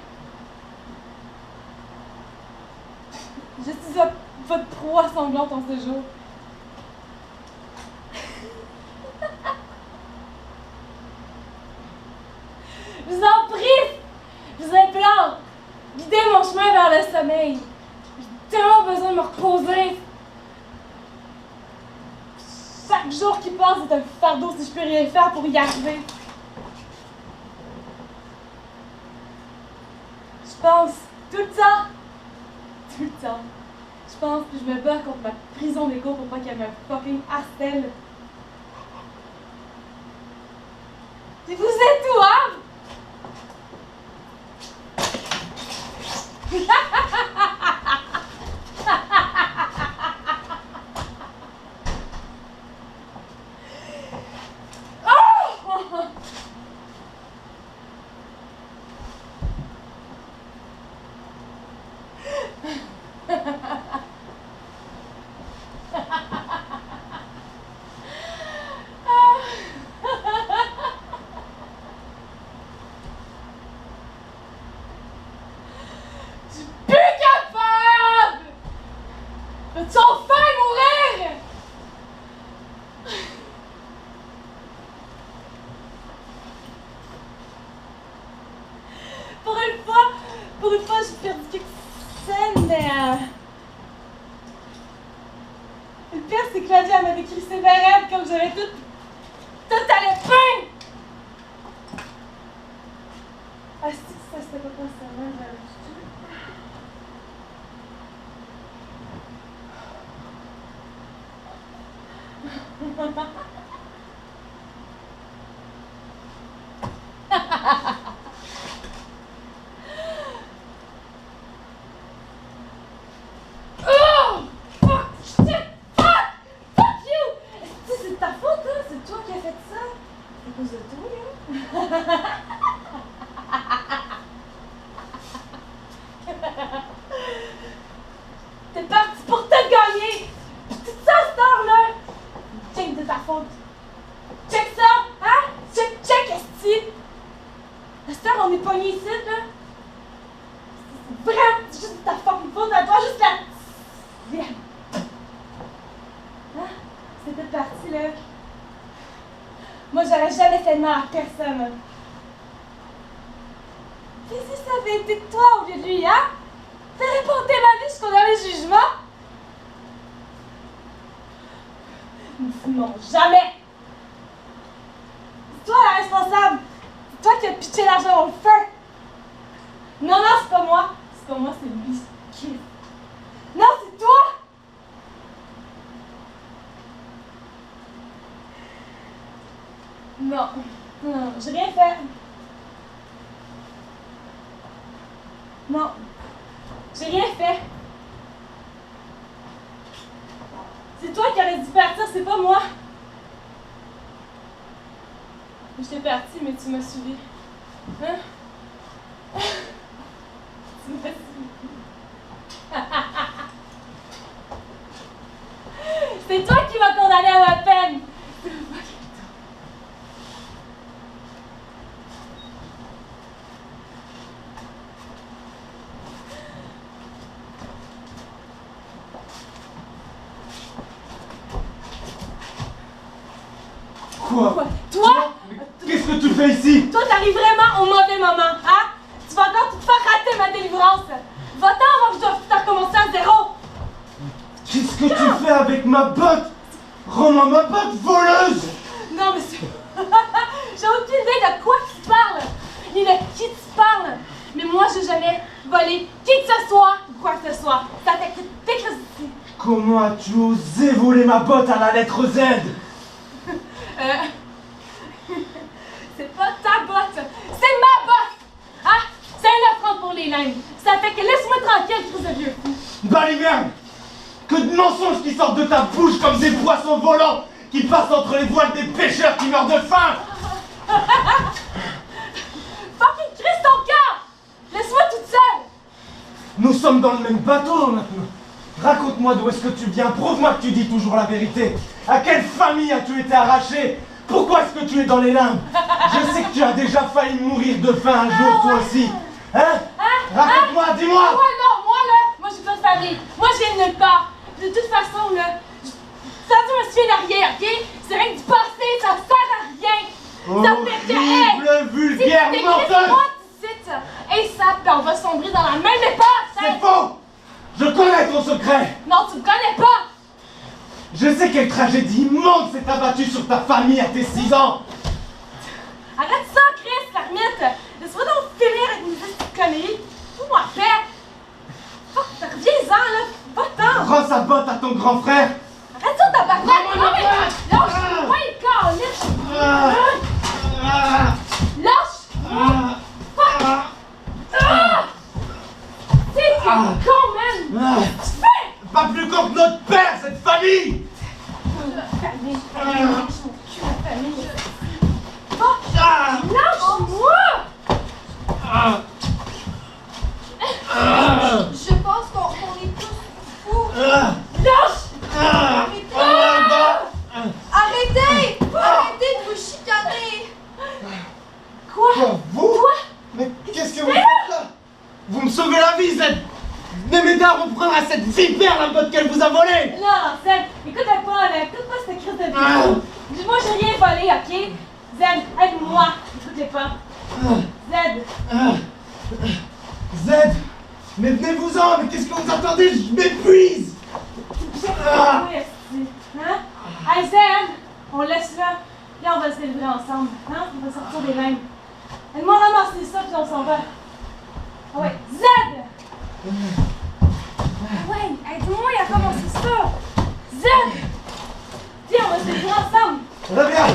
Je suis votre proie sanglante en ce jour. Je vous en prie, je vous implore, guidez mon chemin vers le sommeil. J'ai tellement besoin de me reposer. Chaque jour qui passe est un fardeau si je peux rien faire pour y arriver. Je pense tout le temps, je pense que je me bats contre ma prison d'ego pour pas qu'elle me fucking harcèle. Et vous êtes où, hein? Pour une fois, j'ai perdu quelques scènes, mais le pire, c'est que Claudia m'a décrit ses verrettes comme j'avais tout à l'épin! Ah, si, ça, c'était pas constamment, j'avais T'es parti pour te gagner! Tout ça, cette heure-là! Check de ta faute! Check ça! Hein? Check, esti! À cette heure, on est pognés ici, là! C'est vraiment juste de ta fucking faute à toi, juste la... Hein? C'était parti, là! Moi, j'aurais jamais fait de mal à personne! Et si ça avait été toi au lieu de lui, hein? T'aurais porté ma vie jusqu'au dernier jugement? Non, jamais! C'est toi la responsable! C'est toi qui as pitché l'argent dans le feu! Non, c'est pas moi! C'est pas moi, c'est lui. Non, c'est toi! Non, j'ai rien fait. Non, j'ai rien fait. C'est toi qui aurais dû partir, c'est pas moi. J'étais partie, mais tu m'as suivi. Hein? Tu m'as suivi. C'est toi qui m'as condamné à ma peine. Quoi? Toi? Qu'est-ce que tu fais ici? Toi, t'arrives vraiment au mauvais moment, hein? Tu vas encore te faire rater ma délivrance. Va-t'en avant que je doive te recommencer à zéro. Qu'est-ce que tu fais avec ma botte? Rends-moi ma botte, voleuse! Non, monsieur. J'ai aucune idée de quoi tu parles, ni de qui tu parles. Mais moi, j'ai jamais volé qui que ce soit ou quoi que ce soit. Ça t'inquiète ici. Comment as-tu osé voler ma botte à la lettre Z? C'est pas ta botte, c'est ma botte! Hein? C'est une affront pour les nains. Ça fait que laisse-moi tranquille, trouve de vieux fou. Balivian! Que de mensonges qui sortent de ta bouche comme des poissons volants qui passent entre les voiles des pêcheurs qui meurent de faim! Fucking Christ ton cœur! Laisse-moi toute seule! Nous sommes dans le même bateau maintenant. Raconte-moi d'où est-ce que tu viens, prouve-moi que tu dis toujours la vérité. À quelle famille as-tu été arraché? Pourquoi est-ce que tu es dans les limbes? Je sais que tu as déjà failli mourir de faim un jour, toi aussi. Hein? Raconte-moi, dis-moi. Moi, non, moi, j'ai pas de famille. Moi, je viens de nulle part. De toute façon, là, ça me suit à rien, ok? C'est rien que du passé, ça sert à rien. Ça fait que, horrible, vulgaire menteur. Moi, d'ici, hey, ça, puis on va sombrer dans la même épaisse. C'est faux. Je connais ton secret. Non, tu me connais pas. Je sais quelle tragédie immonde s'est abattue sur ta famille à tes 6 ans. Arrête ça, Chris, l'ermite. Laisse-moi donc finir avec mes petites conneries. Fous-moi paix. Oh, reviens-en, là. Va-t'en. Rends sa botte à ton grand frère. Arrête ça, tabarnak. Non, mais lâche. Ouais, calisse. Lâche. C'est con, man. Tu fais. Pas plus con que notre père, cette famille. Lâche-moi. Je pense qu'on est tous fous. Lâche. Arrêtez! Arrêtez de vous chicaner! Quoi? Vous? Mais qu'est-ce que vous faites là? Vous me sauvez la vie, Zed. Venez m'aider à reprendre à cette vipère la botte qu'elle vous a volée. Non, Zed, écoute pas, là. Écoute pas cette crise de vie. Moi, j'ai rien volé, ok? Zed, aide-moi. Écoutez pas. Zed. Zed, mais venez-vous-en, mais qu'est-ce que vous attendez? Je m'épuise. Hein? Hey, Zed, on laisse là. Là, on va se délivrer ensemble. Hein? On va sortir des limbes. Aide-moi à ramasser ça, puis on s'en va. Ah ouais, Zed! Ah ouais, aide-moi à commencer ça! Zed! Viens, on va se délivrer ensemble! Reviens.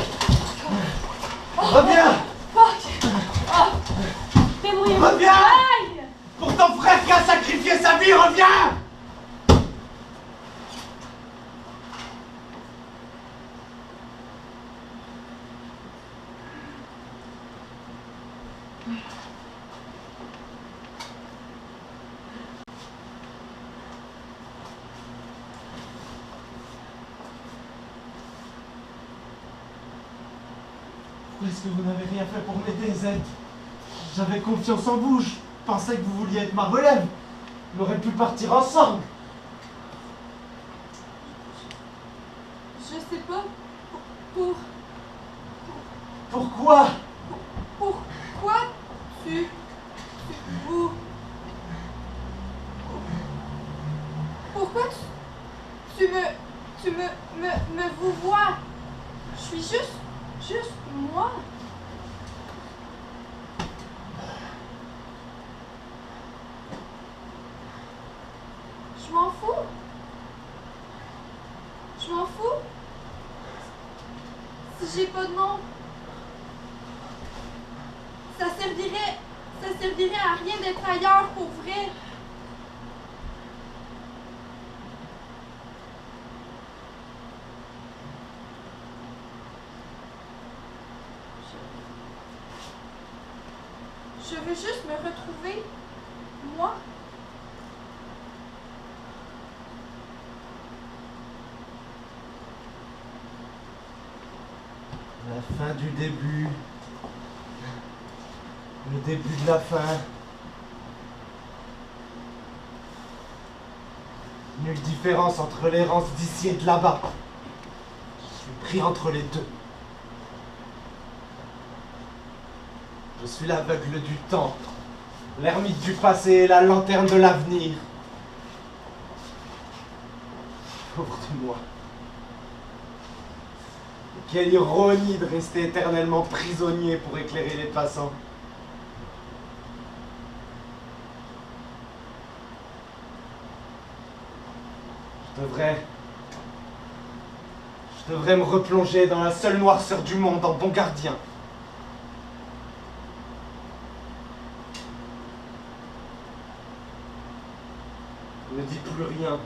Reviens. Fuck! Oh! Fais-moi une Reviens! bataille! Pour ton frère qui a sacrifié sa vie, reviens. Pourquoi est-ce que vous n'avez rien fait pour m'aider, Zed? J'avais confiance en vous, je pensais que vous vouliez être ma relève. On aurait pu partir ensemble. Je sais pas. Pourquoi? Pourquoi vous. Pourquoi tu me vous vois? Je suis juste moi. Je m'en fous. Je m'en fous. Si j'ai pas de nom, ça servirait à rien d'être ailleurs pour vrai. Je veux juste me retrouver, moi. La fin du début. Le début de la fin. Nulle différence entre l'errance d'ici et de là-bas. Je suis pris entre les deux. Je suis l'aveugle du temps, l'ermite du passé et la lanterne de l'avenir. Pauvre de moi. Quelle ironie de rester éternellement prisonnier pour éclairer les passants. Je devrais me replonger dans la seule noirceur du monde en bon gardien. Ne dis plus rien.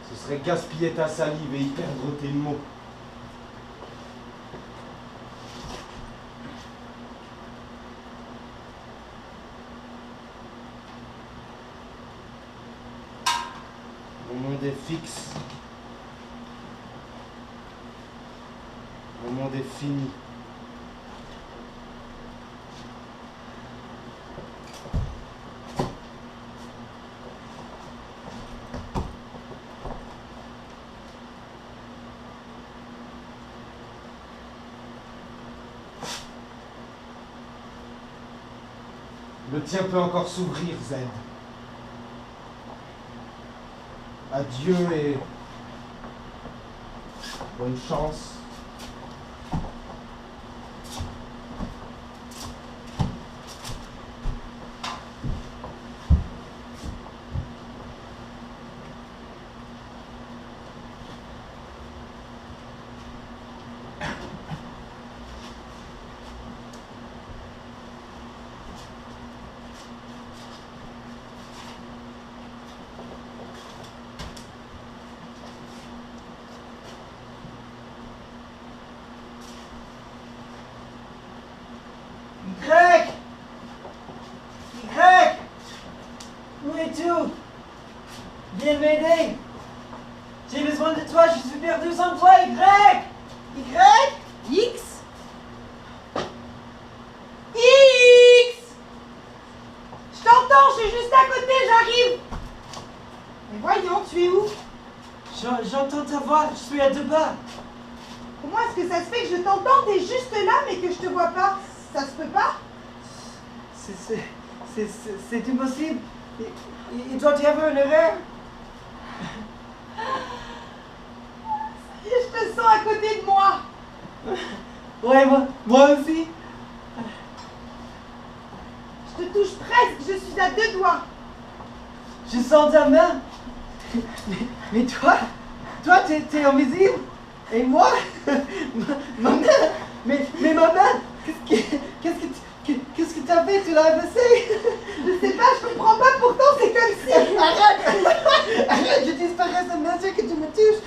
Ce serait gaspiller ta salive et y perdre tes mots. Mon monde est fixe. Mon monde est fini. Le tien peut encore s'ouvrir, Z. Adieu et bonne chance. Où es-tu? Viens m'aider. J'ai besoin de toi, je suis perdu sans toi, Y! X? Je t'entends, je suis juste à côté, j'arrive! Mais voyons, tu es où? J'entends ta voix, je suis à deux pas. Comment est-ce que ça se fait que je t'entends, t'es juste là, mais que je te vois pas? Ça se peut pas? C'est impossible. Il doit y avoir une erreur. Et je te sens à côté de moi! Ouais, moi aussi. Je te touche presque, je suis à deux doigts! Je sens ta main. Mais toi, t'es invisible. Et moi, ma main. Mais ma main, qu'est-ce que t'as fait? Tu l'as abaissé? Je sais pas, je comprends pas, pourtant c'est comme si... Arrête, je disparais sans mesure que tu me touches.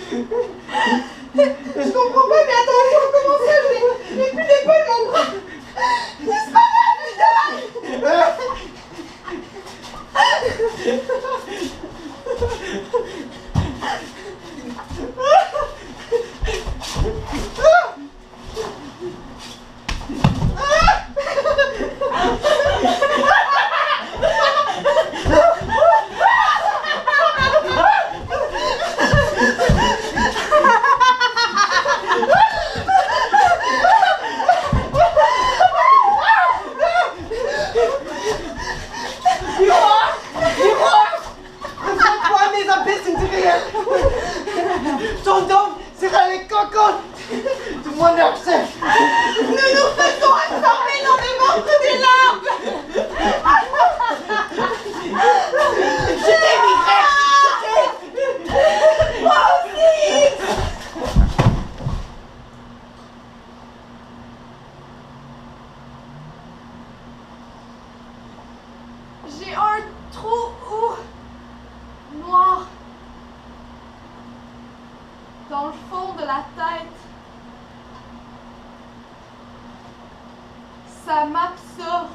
Je comprends pas, mais attends, comment ça, j'ai plus d'épaule, mon bras! Disparaît, Ton don sera les cocons de mon accès. nous nous faisons absorber dans le ventre des larves! Je t'ai mis Moi aussi! J'ai un trou noir dans le fond de la tête. Ça m'absorbe.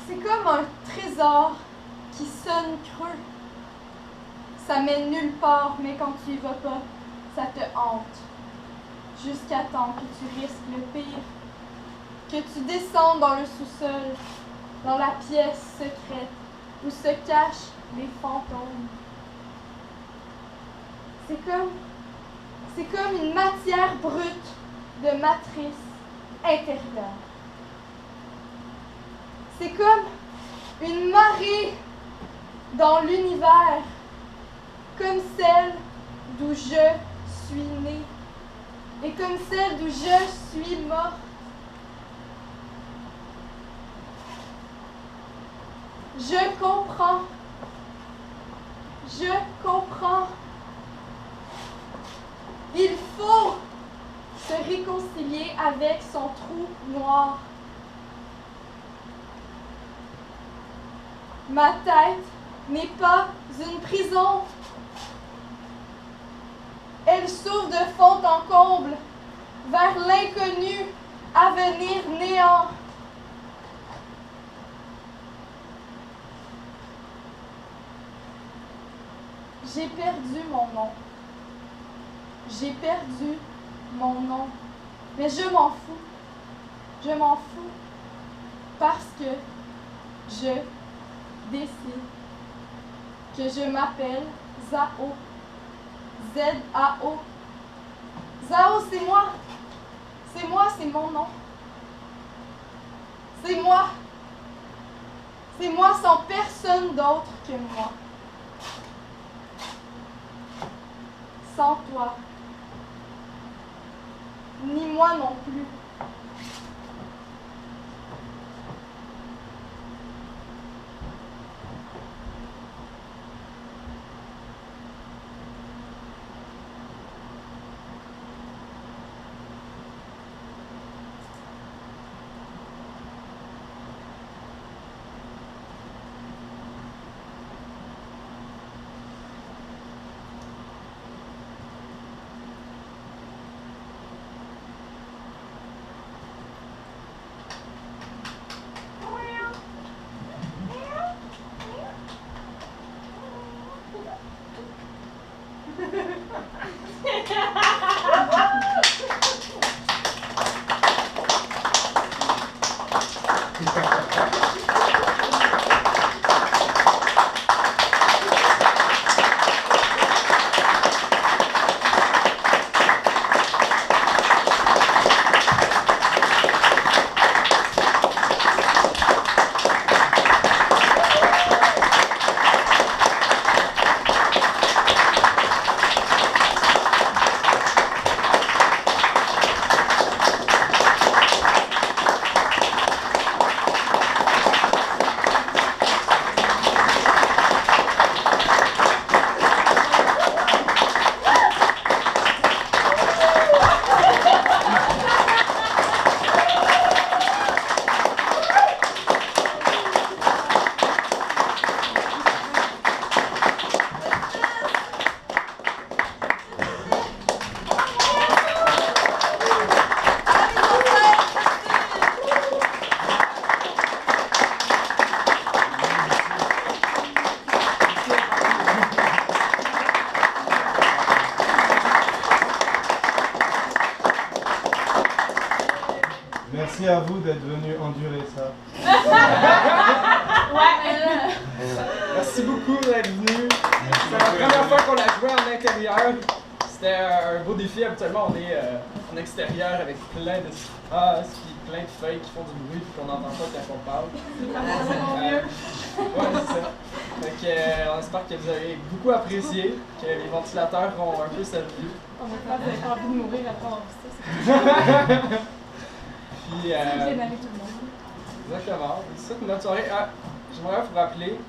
C'est comme un trésor qui sonne creux. Ça mène nulle part, mais quand tu y vas pas, ça te hante. Jusqu'à temps que tu risques le pire, que tu descendes dans le sous-sol, dans la pièce secrète où se cachent les fantômes. C'est comme une matière brute de matrice intérieure. C'est comme une marée dans l'univers, comme celle d'où je suis née et comme celle d'où je suis morte. Je comprends. Je comprends. Il faut se réconcilier avec son trou noir. Ma tête n'est pas une prison. Elle s'ouvre de fond en comble vers l'inconnu à venir néant. J'ai perdu mon nom. J'ai perdu mon nom. Mais je m'en fous. Je m'en fous. Parce que je décide que je m'appelle Zao. Z-A-O. Zao, c'est moi. C'est moi, c'est mon nom. C'est moi. C'est moi sans personne d'autre que moi. Sans toi. Ni moi non plus. Merci à vous d'être venus endurer ça. Merci beaucoup d'être venus. C'est la première fois qu'on a joué en intérieur. C'était un beau défi. Habituellement, on est en extérieur avec plein de phrases puis plein de feuilles qui font du bruit puis qu'on n'entend pas quand on parle. Ouais, c'est ça. Donc, on espère que vous avez beaucoup apprécié, que les ventilateurs ont un peu servi. On va pas avoir envie de mourir après avoir vu ça. Puis, J'ai tout le monde. exactement. C'est ça, notre soirée. Ah, j'aimerais vous rappeler,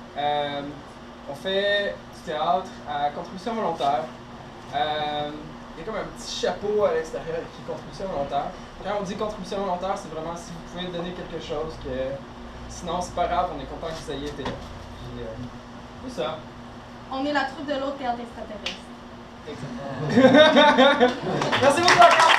on fait du théâtre à contribution volontaire. Il y a comme un petit chapeau à l'extérieur qui est contribution volontaire. Quand on dit contribution volontaire, c'est vraiment si vous pouvez donner quelque chose, que sinon c'est pas grave, on est content que vous ayez été là. Puis, c'est ça. On est la troupe de l'autre théâtre extraterrestre. Exactement. Merci beaucoup encore.